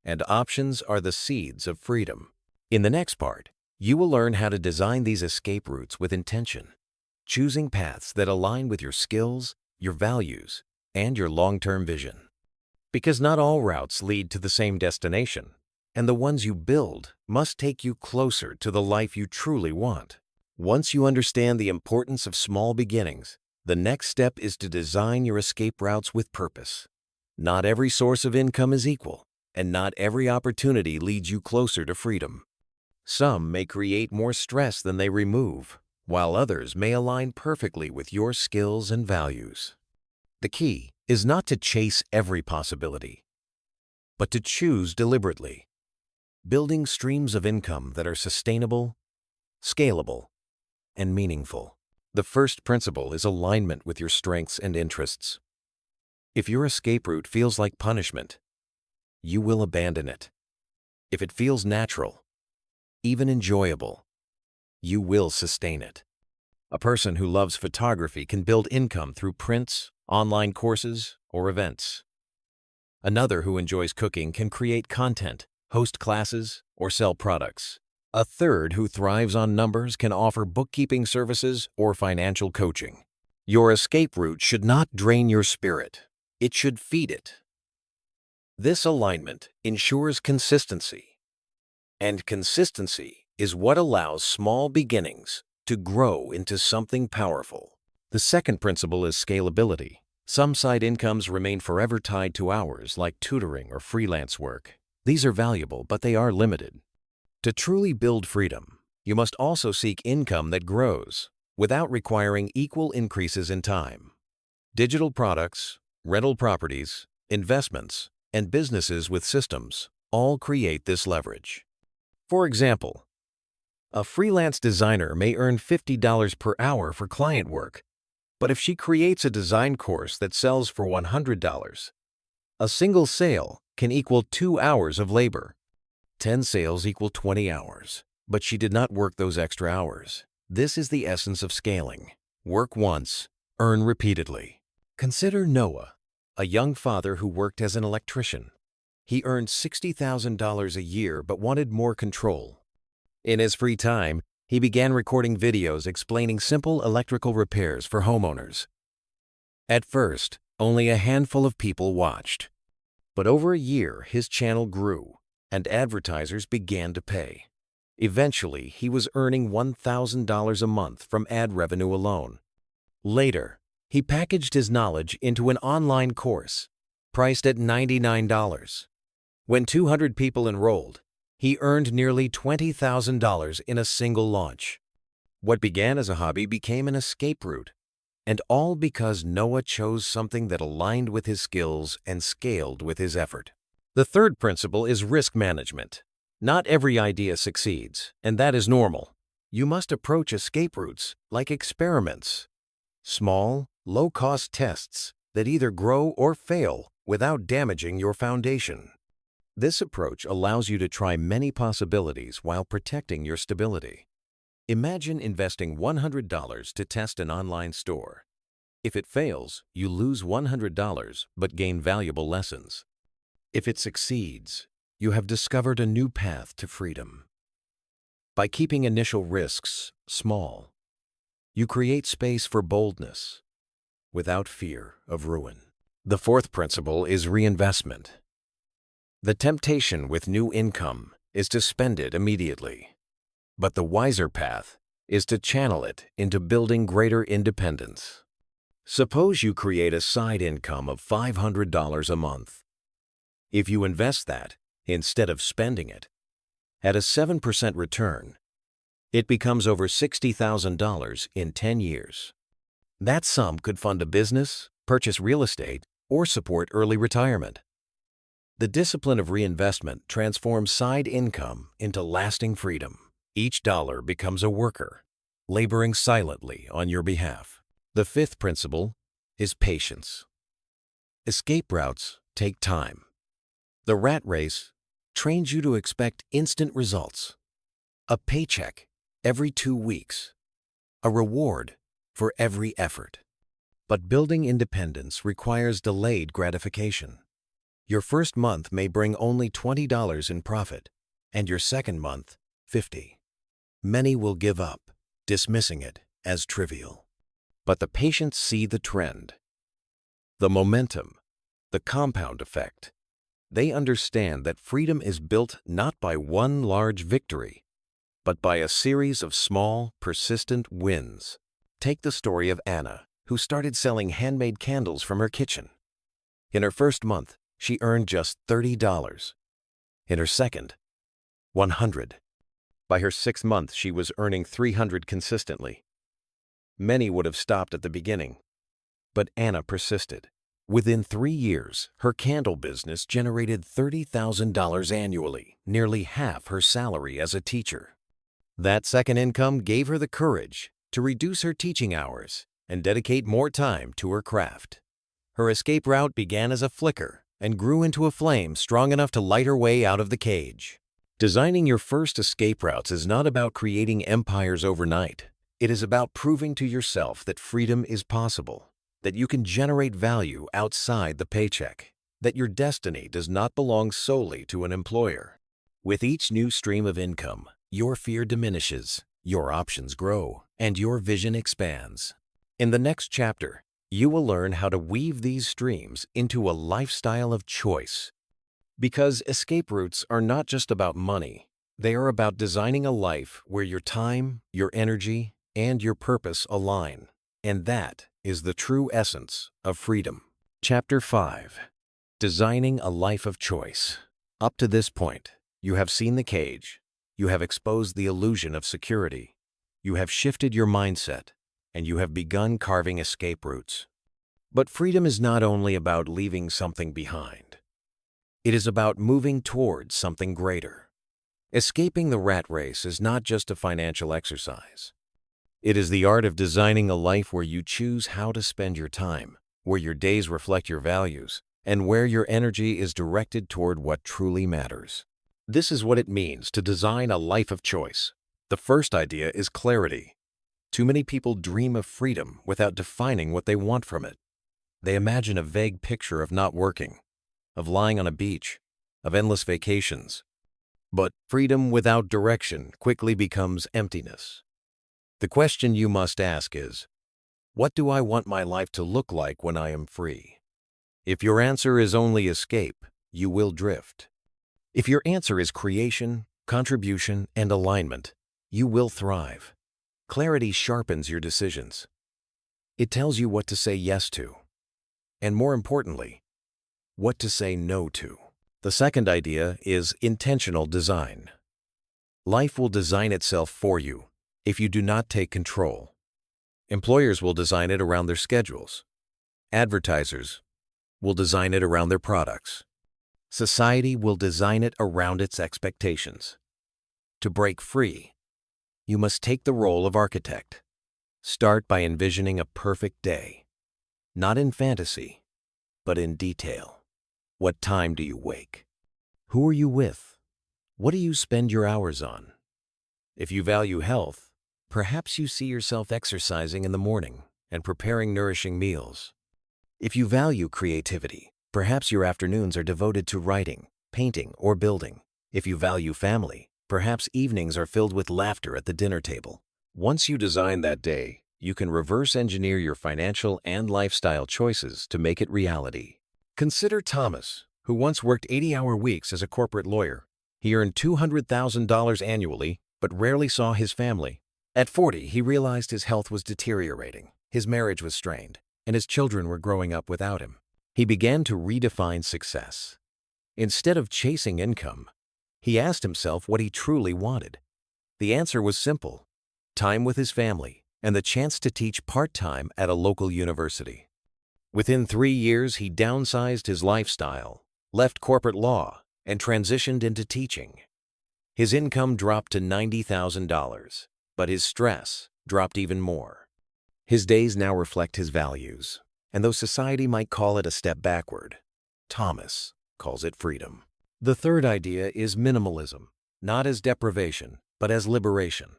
and options are the seeds of freedom. In the next part, you will learn how to design these escape routes with intention, choosing paths that align with your skills, your values, and your long-term vision. Because not all routes lead to the same destination, and the ones you build must take you closer to the life you truly want. Once you understand the importance of small beginnings, the next step is to design your escape routes with purpose. Not every source of income is equal, and not every opportunity leads you closer to freedom. Some may create more stress than they remove, while others may align perfectly with your skills and values. The key is not to chase every possibility, but to choose deliberately, building streams of income that are sustainable, scalable, and meaningful. The first principle is alignment with your strengths and interests. If your escape route feels like punishment, you will abandon it. If it feels natural, even enjoyable, you will sustain it. A person who loves photography can build income through prints, online courses, or events. Another who enjoys cooking can create content, host classes, or sell products. A third who thrives on numbers can offer bookkeeping services or financial coaching. Your escape route should not drain your spirit. It should feed it. This alignment ensures consistency. And consistency is what allows small beginnings to grow into something powerful. The second principle is scalability. Some side incomes remain forever tied to hours, like tutoring or freelance work. These are valuable, but they are limited. To truly build freedom, you must also seek income that grows, without requiring equal increases in time. Digital products, rental properties, investments, and businesses with systems all create this leverage. For example, a freelance designer may earn $50 per hour for client work, but if she creates a design course that sells for $100, a single sale can equal 2 hours of labor. 10 sales equal 20 hours, but she did not work those extra hours. This is the essence of scaling. Work once, earn repeatedly. Consider Noah, a young father who worked as an electrician. He earned $60,000 a year but wanted more control. In his free time, he began recording videos explaining simple electrical repairs for homeowners. At first, only a handful of people watched. But over a year, his channel grew, and advertisers began to pay. Eventually, he was earning $1,000 a month from ad revenue alone. Later, he packaged his knowledge into an online course, priced at $99. When 200 people enrolled, he earned nearly $20,000 in a single launch. What began as a hobby became an escape route, and all because Noah chose something that aligned with his skills and scaled with his effort. The third principle is risk management. Not every idea succeeds, and that is normal. You must approach escape routes like experiments. Small, low-cost tests that either grow or fail without damaging your foundation. This approach allows you to try many possibilities while protecting your stability. Imagine investing $100 to test an online store. If it fails, you lose $100 but gain valuable lessons. If it succeeds, you have discovered a new path to freedom. By keeping initial risks small, you create space for boldness without fear of ruin. The fourth principle is reinvestment. The temptation with new income is to spend it immediately, but the wiser path is to channel it into building greater independence. Suppose you create a side income of $500 a month. If you invest that, instead of spending it, at a 7% return, it becomes over $60,000 in 10 years. That sum could fund a business, purchase real estate, or support early retirement. The discipline of reinvestment transforms side income into lasting freedom. Each dollar becomes a worker, laboring silently on your behalf. The fifth principle is patience. Escape routes take time. The rat race trains you to expect instant results. A paycheck every 2 weeks. A reward for every effort. But building independence requires delayed gratification. Your first month may bring only $20 in profit, and your second month, $50. Many will give up, dismissing it as trivial. But the patient see the trend, the momentum, the compound effect. They understand that freedom is built not by one large victory, but by a series of small, persistent wins. Take the story of Anna, who started selling handmade candles from her kitchen. In her first month, she earned just $30. In her second, $100. By her 6th month, she was earning $300 consistently. Many would have stopped at the beginning, but Anna persisted. Within 3 years, her candle business generated $30,000 annually, nearly half her salary as a teacher. That second income gave her the courage to reduce her teaching hours and dedicate more time to her craft. Her escape route began as a flicker and grew into a flame strong enough to light her way out of the cage. Designing your first escape routes is not about creating empires overnight. It is about proving to yourself that freedom is possible, that you can generate value outside the paycheck, that your destiny does not belong solely to an employer. With each new stream of income, your fear diminishes, your options grow, and your vision expands. In the next chapter, you will learn how to weave these streams into a lifestyle of choice. Because escape routes are not just about money, they are about designing a life where your time, your energy, and your purpose align. And that is the true essence of freedom. Chapter 5. Designing a life of choice. Up to this point, you have seen the cage. You have exposed the illusion of security. You have shifted your mindset, and you have begun carving escape routes. But freedom is not only about leaving something behind. It is about moving towards something greater. Escaping the rat race is not just a financial exercise. It is the art of designing a life where you choose how to spend your time, where your days reflect your values, and where your energy is directed toward what truly matters. This is what it means to design a life of choice. The first idea is clarity. Too many people dream of freedom without defining what they want from it. They imagine a vague picture of not working, of lying on a beach, of endless vacations. But freedom without direction quickly becomes emptiness. The question you must ask is, what do I want my life to look like when I am free? If your answer is only escape, you will drift. If your answer is creation, contribution, and alignment, you will thrive. Clarity sharpens your decisions. It tells you what to say yes to, and more importantly, what to say no to. The second idea is intentional design. Life will design itself for you if you do not take control. Employers will design it around their schedules. Advertisers will design it around their products. Society will design it around its expectations. To break free, you must take the role of architect. Start by envisioning a perfect day, not in fantasy, but in detail. What time do you wake? Who are you with? What do you spend your hours on? If you value health, perhaps you see yourself exercising in the morning and preparing nourishing meals. If you value creativity, perhaps your afternoons are devoted to writing, painting, or building. If you value family, perhaps evenings are filled with laughter at the dinner table. Once you design that day, you can reverse engineer your financial and lifestyle choices to make it reality. Consider Thomas, who once worked 80-hour weeks as a corporate lawyer. He earned $200,000 annually, but rarely saw his family. At 40, he realized his health was deteriorating, his marriage was strained, and his children were growing up without him. He began to redefine success. Instead of chasing income, he asked himself what he truly wanted. The answer was simple: time with his family and the chance to teach part-time at a local university. Within 3 years, he downsized his lifestyle, left corporate law, and transitioned into teaching. His income dropped to $90,000, but his stress dropped even more. His days now reflect his values, and though society might call it a step backward, Thomas calls it freedom. The third idea is minimalism, not as deprivation, but as liberation.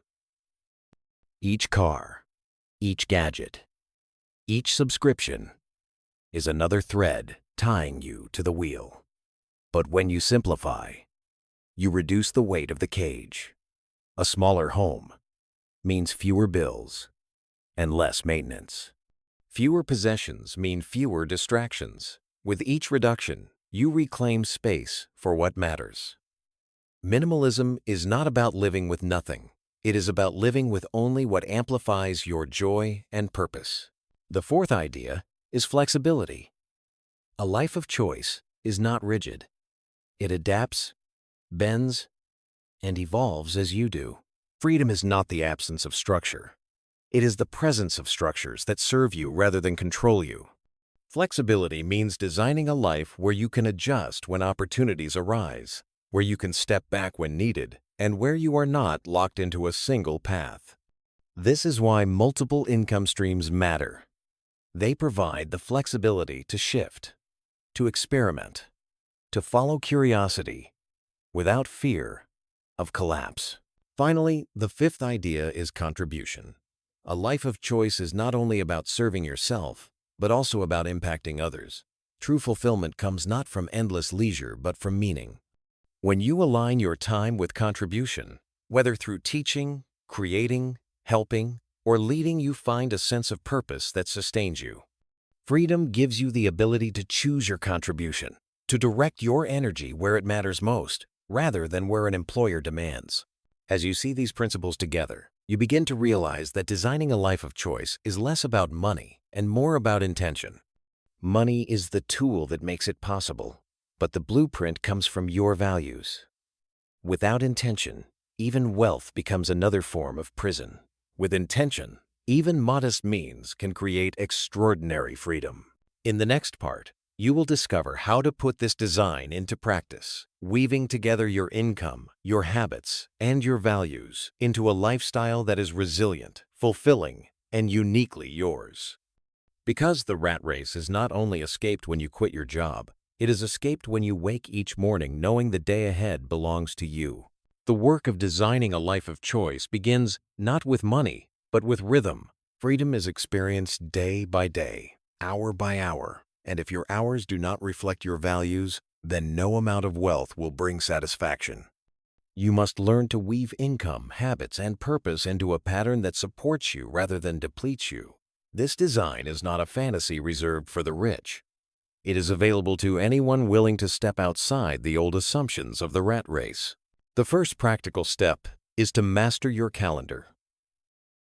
Each car, each gadget, each subscription is another thread tying you to the wheel. But when you simplify, you reduce the weight of the cage. A smaller home means fewer bills and less maintenance. Fewer possessions mean fewer distractions. With each reduction, you reclaim space for what matters. Minimalism is not about living with nothing. It is about living with only what amplifies your joy and purpose. The fourth idea is flexibility. A life of choice is not rigid. It adapts, bends, and evolves as you do. Freedom is not the absence of structure. It is the presence of structures that serve you rather than control you. Flexibility means designing a life where you can adjust when opportunities arise, where you can step back when needed, and where you are not locked into a single path. This is why multiple income streams matter. They provide the flexibility to shift, to experiment, to follow curiosity without fear of collapse. Finally, the fifth idea is contribution. A life of choice is not only about serving yourself, but also about impacting others. True fulfillment comes not from endless leisure, but from meaning. When you align your time with contribution, whether through teaching, creating, helping, or leading, you find a sense of purpose that sustains you. Freedom gives you the ability to choose your contribution, to direct your energy where it matters most, rather than where an employer demands. As you see these principles together, you begin to realize that designing a life of choice is less about money and more about intention. Money is the tool that makes it possible, but the blueprint comes from your values. Without intention, even wealth becomes another form of prison. With intention, Even modest means can create extraordinary freedom. In the next part, you will discover how to put this design into practice, weaving together your income, your habits, and your values into a lifestyle that is resilient, fulfilling, and uniquely yours. Because the rat race is not only escaped when you quit your job, it is escaped when you wake each morning knowing the day ahead belongs to you. The work of designing a life of choice begins not with money, but with rhythm. Freedom is experienced day by day, hour by hour, and if your hours do not reflect your values, then no amount of wealth will bring satisfaction. You must learn to weave income, habits, and purpose into a pattern that supports you rather than depletes you. This design is not a fantasy reserved for the rich. It is available to anyone willing to step outside the old assumptions of the rat race. The first practical step is to master your calendar.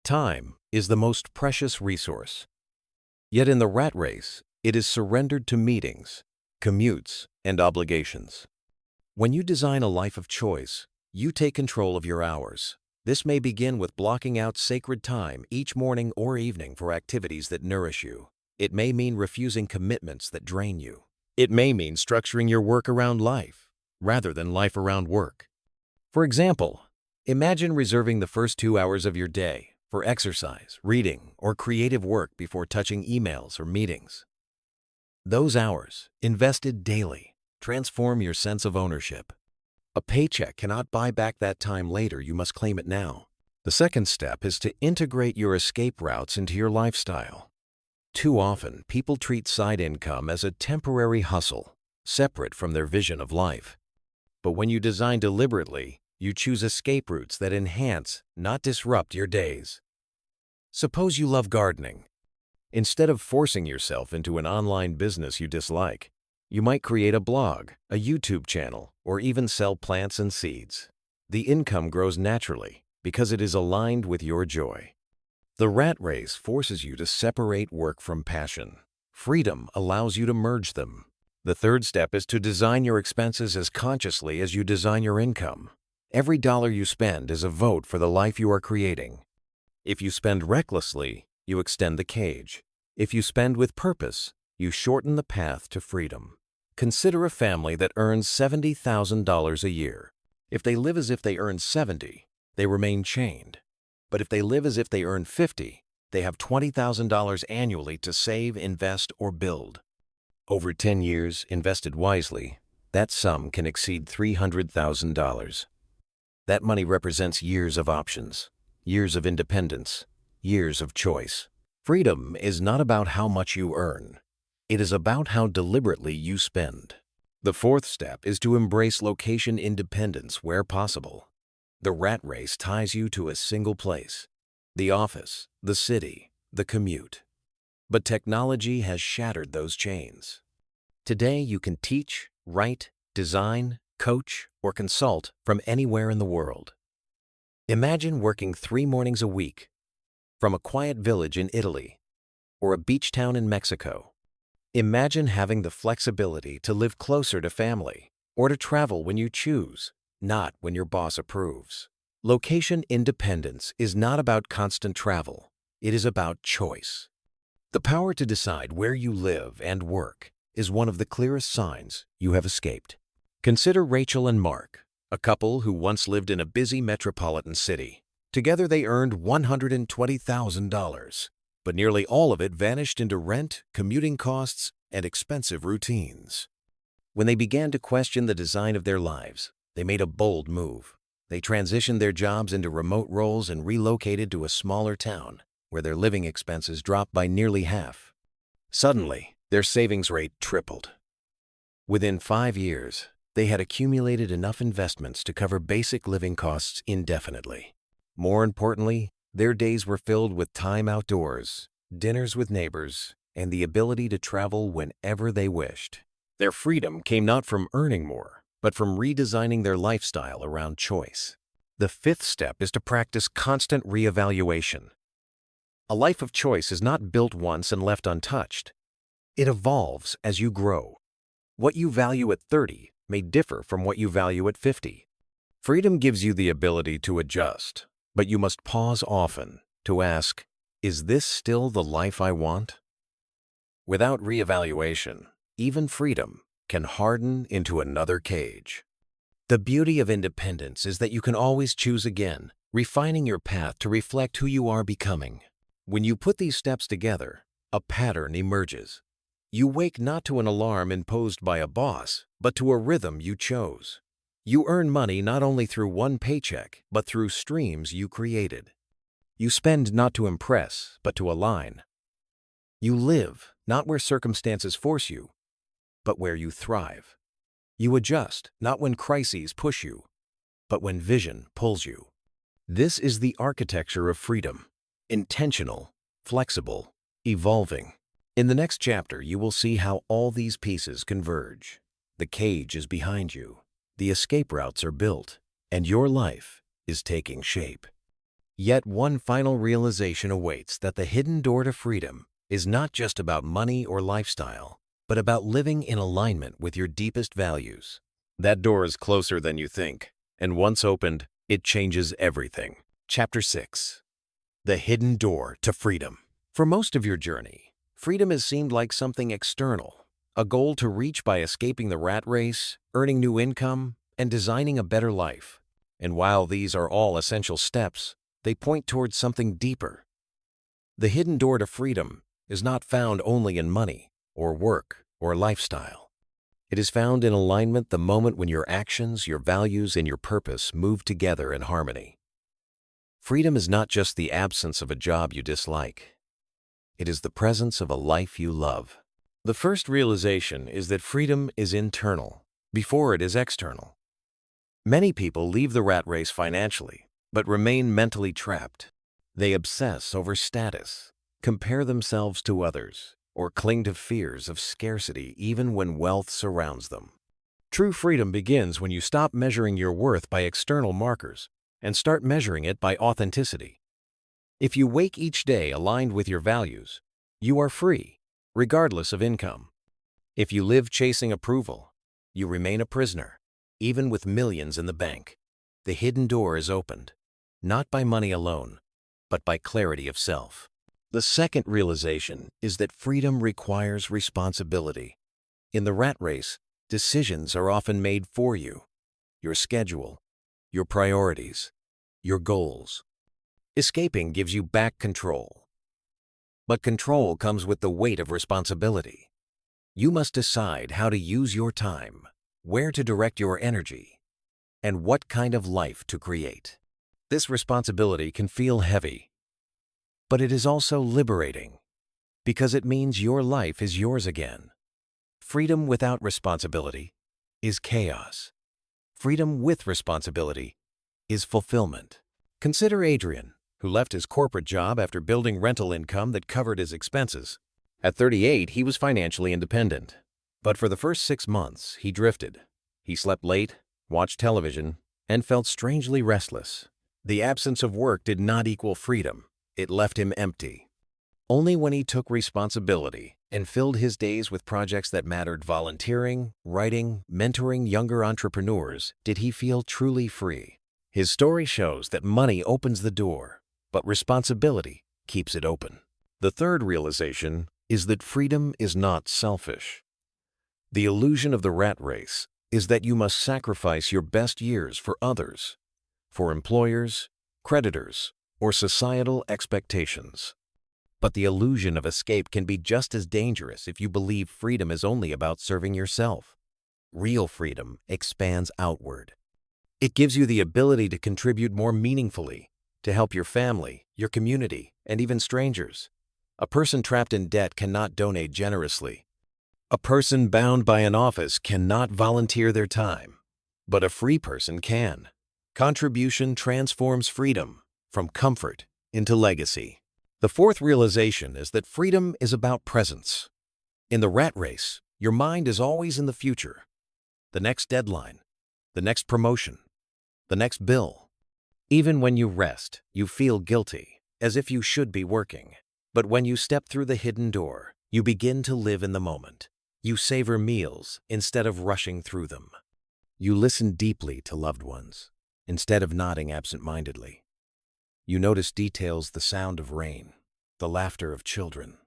Time is the most precious resource. Yet in the rat race, it is surrendered to meetings, commutes, and obligations. When you design a life of choice, you take control of your hours. This may begin with blocking out sacred time each morning or evening for activities that nourish you. It may mean refusing commitments that drain you. It may mean structuring your work around life, rather than life around work. For example, imagine reserving the first 2 hours of your day for exercise, reading, or creative work before touching emails or meetings. Those hours, invested daily, transform your sense of ownership. A paycheck cannot buy back that time later. You must claim it now. The second step is to integrate your escape routes into your lifestyle. Too often, people treat side income as a temporary hustle, separate from their vision of life. But when you design deliberately, you choose escape routes that enhance, not disrupt your days. Suppose you love gardening. Instead of forcing yourself into an online business you dislike, you might create a blog, a YouTube channel, or even sell plants and seeds. The income grows naturally because it is aligned with your joy. The rat race forces you to separate work from passion. Freedom allows you to merge them. The third step is to design your expenses as consciously as you design your income. Every dollar you spend is a vote for the life you are creating. If you spend recklessly, you extend the cage. If you spend with purpose, you shorten the path to freedom. Consider a family that earns $70,000 a year. If they live as if they earn 70, they remain chained. But if they live as if they earn 50, they have $20,000 annually to save, invest, or build. Over 10 years, invested wisely, that sum can exceed $300,000. That money represents years of options, years of independence, years of choice. Freedom is not about how much you earn. It is about how deliberately you spend. The fourth step is to embrace location independence where possible. The rat race ties you to a single place: the office, the city, the commute. But technology has shattered those chains. Today, you can teach, write, design, coach, or consult from anywhere in the world. Imagine working 3 mornings a week from a quiet village in Italy or a beach town in Mexico. Imagine having the flexibility to live closer to family or to travel when you choose, not when your boss approves. Location independence is not about constant travel. It is about choice. The power to decide where you live and work is one of the clearest signs you have escaped. Consider Rachel and Mark, a couple who once lived in a busy metropolitan city. Together they earned $120,000, but nearly all of it vanished into rent, commuting costs, and expensive routines. When they began to question the design of their lives, they made a bold move. They transitioned their jobs into remote roles and relocated to a smaller town, where their living expenses dropped by nearly half. Suddenly, their savings rate tripled. Within 5 years, they had accumulated enough investments to cover basic living costs indefinitely. More importantly, their days were filled with time outdoors, dinners with neighbors, and the ability to travel whenever they wished. Their freedom came not from earning more, but from redesigning their lifestyle around choice. The fifth step is to practice constant reevaluation. A life of choice is not built once and left untouched. It evolves as you grow. What you value at 30 may differ from what you value at 50. Freedom gives you the ability to adjust, but you must pause often to ask, Is this still the life I want? Without reevaluation, even freedom can harden into another cage. The beauty of independence is that you can always choose again, refining your path to reflect who you are becoming. When you put these steps together, a pattern emerges. You wake not to an alarm imposed by a boss, but to a rhythm you chose. You earn money not only through one paycheck, but through streams you created. You spend not to impress, but to align. You live not where circumstances force you, but where you thrive. You adjust not when crises push you, but when vision pulls you. This is the architecture of freedom: intentional, flexible, evolving. In the next chapter, you will see how all these pieces converge. The cage is behind you, the escape routes are built, and your life is taking shape. Yet one final realization awaits: that the hidden door to freedom is not just about money or lifestyle, but about living in alignment with your deepest values. That door is closer than you think, and once opened, it changes everything. Chapter 6. The hidden door to freedom. For most of your journey, freedom has seemed like something external, a goal to reach by escaping the rat race, earning new income, and designing a better life. And while these are all essential steps, they point towards something deeper. The hidden door to freedom is not found only in money, or work, or lifestyle. It is found in alignment, the moment when your actions, your values, and your purpose move together in harmony. Freedom is not just the absence of a job you dislike. It is the presence of a life you love. The first realization is that freedom is internal before it is external. Many people leave the rat race financially, but remain mentally trapped. They obsess over status, compare themselves to others, or cling to fears of scarcity even when wealth surrounds them. True freedom begins when you stop measuring your worth by external markers and start measuring it by authenticity. If you wake each day aligned with your values, you are free, regardless of income. If you live chasing approval, you remain a prisoner, even with millions in the bank. The hidden door is opened, not by money alone, but by clarity of self. The second realization is that freedom requires responsibility. In the rat race, decisions are often made for you: your schedule, your priorities, your goals. Escaping gives you back control. But control comes with the weight of responsibility. You must decide how to use your time, where to direct your energy, and what kind of life to create. This responsibility can feel heavy, but it is also liberating, because it means your life is yours again. Freedom without responsibility is chaos. Freedom with responsibility is fulfillment. Consider Adrian, who left his corporate job after building rental income that covered his expenses. At 38, he was financially independent. But for the first 6 months, he drifted. He slept late, watched television, and felt strangely restless. The absence of work did not equal freedom. It left him empty. Only when he took responsibility and filled his days with projects that mattered, volunteering, writing, mentoring younger entrepreneurs, did he feel truly free. His story shows that money opens the door, but responsibility keeps it open. The third realization is that freedom is not selfish. The illusion of the rat race is that you must sacrifice your best years for others, for employers, creditors, or societal expectations. But the illusion of escape can be just as dangerous if you believe freedom is only about serving yourself. Real freedom expands outward. It gives you the ability to contribute more meaningfully, to help your family, your community, and even strangers. A person trapped in debt cannot donate generously. A person bound by an office cannot volunteer their time. But a free person can. Contribution transforms freedom from comfort into legacy. The fourth realization is that freedom is about presence. In the rat race, your mind is always in the future. The next deadline, the next promotion, the next bill. Even when you rest, you feel guilty, as if you should be working. But when you step through the hidden door, you begin to live in the moment. You savor meals instead of rushing through them. You listen deeply to loved ones instead of nodding absent-mindedly. You notice details: the sound of rain, the laughter of children,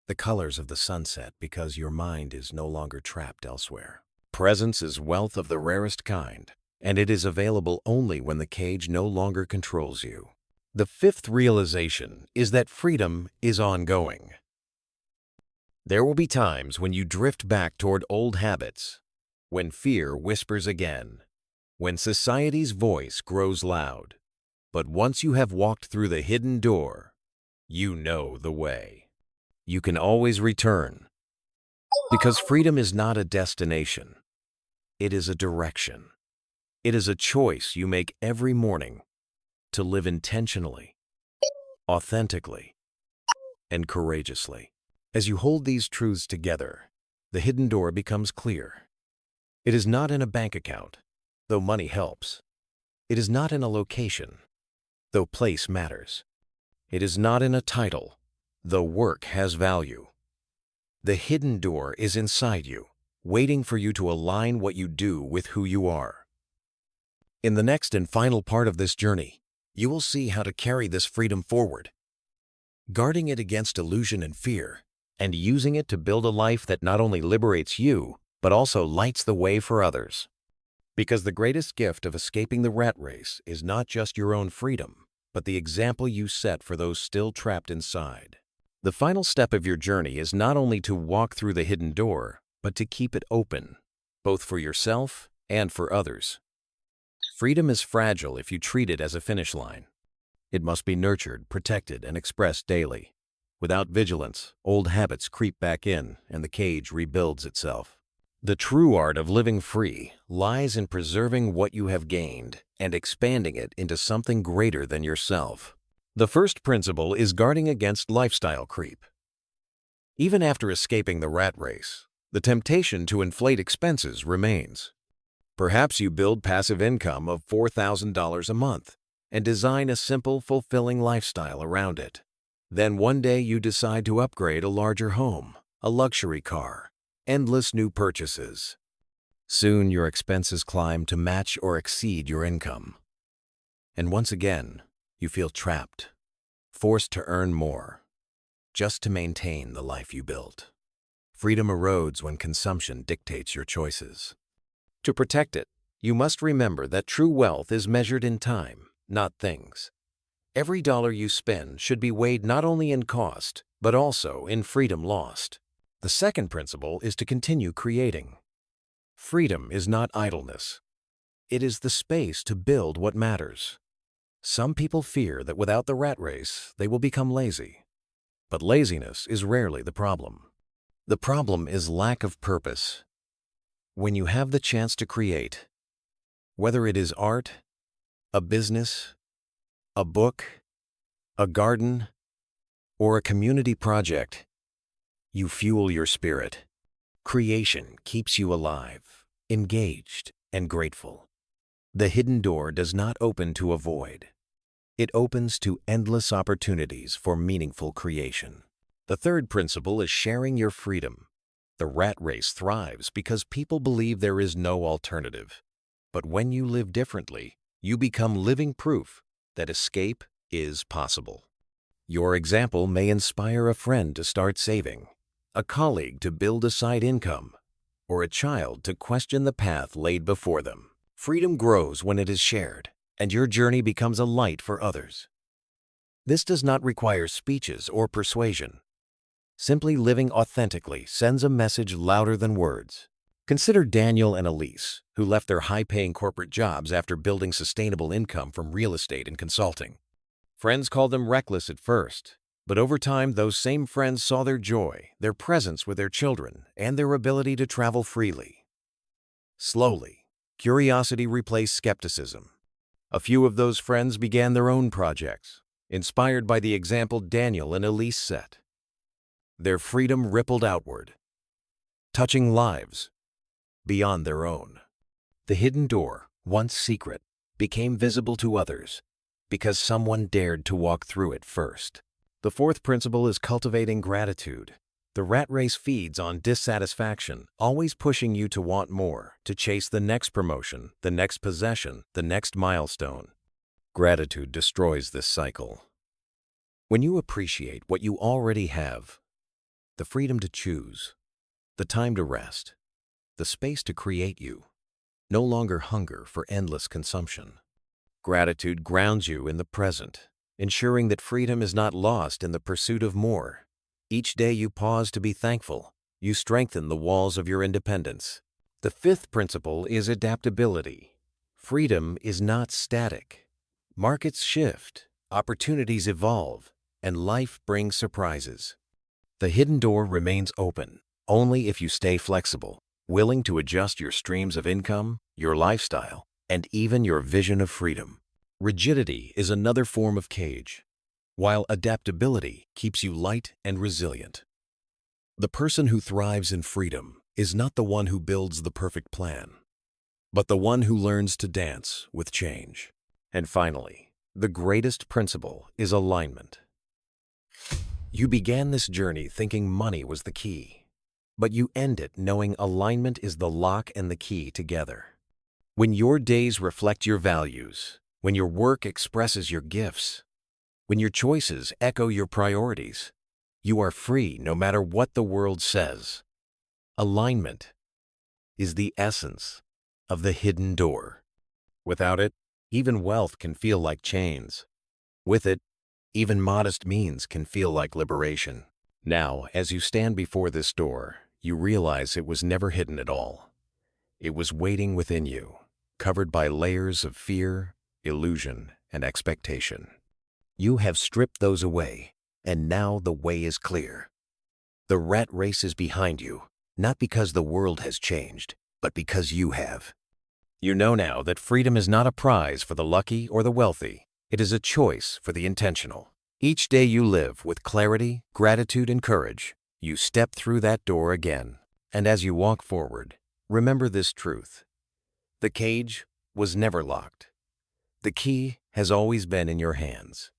the colors of the sunset because your mind is no longer trapped elsewhere. Presence is wealth of the rarest kind, and it is available only when the cage no longer controls you. The fifth realization is that freedom is ongoing. There will be times when you drift back toward old habits, when fear whispers again, when society's voice grows loud. But once you have walked through the hidden door, you know the way. You can always return, because freedom is not a destination. It is a direction. It is a choice you make every morning to live intentionally, authentically, and courageously. As you hold these truths together, the hidden door becomes clear. It is not in a bank account, though money helps. It is not in a location, though place matters. It is not in a title, though work has value. The hidden door is inside you, waiting for you to align what you do with who you are. In the next and final part of this journey, you will see how to carry this freedom forward, guarding it against illusion and fear, and using it to build a life that not only liberates you, but also lights the way for others. Because the greatest gift of escaping the rat race is not just your own freedom, but the example you set for those still trapped inside. The final step of your journey is not only to walk through the hidden door, but to keep it open, both for yourself and for others. Freedom is fragile if you treat it as a finish line. It must be nurtured, protected, and expressed daily. Without vigilance, old habits creep back in and the cage rebuilds itself. The true art of living free lies in preserving what you have gained and expanding it into something greater than yourself. The first principle is guarding against lifestyle creep. Even after escaping the rat race, the temptation to inflate expenses remains. Perhaps you build passive income of $4,000 a month and design a simple, fulfilling lifestyle around it. Then one day you decide to upgrade a larger home, a luxury car, endless new purchases. Soon your expenses climb to match or exceed your income. And once again, you feel trapped, forced to earn more, just to maintain the life you built. Freedom erodes when consumption dictates your choices. To protect it, you must remember that true wealth is measured in time, not things. Every dollar you spend should be weighed not only in cost, but also in freedom lost. The second principle is to continue creating. Freedom is not idleness. It is the space to build what matters. Some people fear that without the rat race, they will become lazy. But laziness is rarely the problem. The problem is lack of purpose. When you have the chance to create, whether it is art, a business, a book, a garden, or a community project, you fuel your spirit. Creation keeps you alive, engaged, and grateful. The hidden door does not open to a void. It opens to endless opportunities for meaningful creation. The third principle is sharing your freedom. The rat race thrives because people believe there is no alternative. But when you live differently, you become living proof that escape is possible. Your example may inspire a friend to start saving, a colleague to build a side income, or a child to question the path laid before them. Freedom grows when it is shared, and your journey becomes a light for others. This does not require speeches or persuasion. Simply living authentically sends a message louder than words. Consider Daniel and Elise, who left their high-paying corporate jobs after building sustainable income from real estate and consulting. Friends called them reckless at first, but over time those same friends saw their joy, their presence with their children, and their ability to travel freely. Slowly, curiosity replaced skepticism. A few of those friends began their own projects, inspired by the example Daniel and Elise set. Their freedom rippled outward, touching lives beyond their own. The hidden door, once secret, became visible to others because someone dared to walk through it first. The fourth principle is cultivating gratitude. The rat race feeds on dissatisfaction, always pushing you to want more, to chase the next promotion, the next possession, the next milestone. Gratitude destroys this cycle. When you appreciate what you already have, the freedom to choose, the time to rest, the space to create, you no longer hunger for endless consumption. Gratitude grounds you in the present, ensuring that freedom is not lost in the pursuit of more. Each day you pause to be thankful, you strengthen the walls of your independence. The fifth principle is adaptability. Freedom is not static. Markets shift, opportunities evolve, and life brings surprises. The hidden door remains open only if you stay flexible, willing to adjust your streams of income, your lifestyle, and even your vision of freedom. Rigidity is another form of cage, while adaptability keeps you light and resilient. The person who thrives in freedom is not the one who builds the perfect plan, but the one who learns to dance with change. And finally, the greatest principle is alignment. You began this journey thinking money was the key, but you end it knowing alignment is the lock and the key together. When your days reflect your values, when your work expresses your gifts, when your choices echo your priorities, you are free no matter what the world says. Alignment is the essence of the hidden door. Without it, even wealth can feel like chains. With it, even modest means can feel like liberation. Now, as you stand before this door, you realize it was never hidden at all. It was waiting within you, covered by layers of fear, illusion, and expectation. You have stripped those away, and now the way is clear. The rat race is behind you, not because the world has changed, but because you have. You know now that freedom is not a prize for the lucky or the wealthy. It is a choice for the intentional. Each day you live with clarity, gratitude, and courage, you step through that door again. And as you walk forward, remember this truth. The cage was never locked. The key has always been in your hands.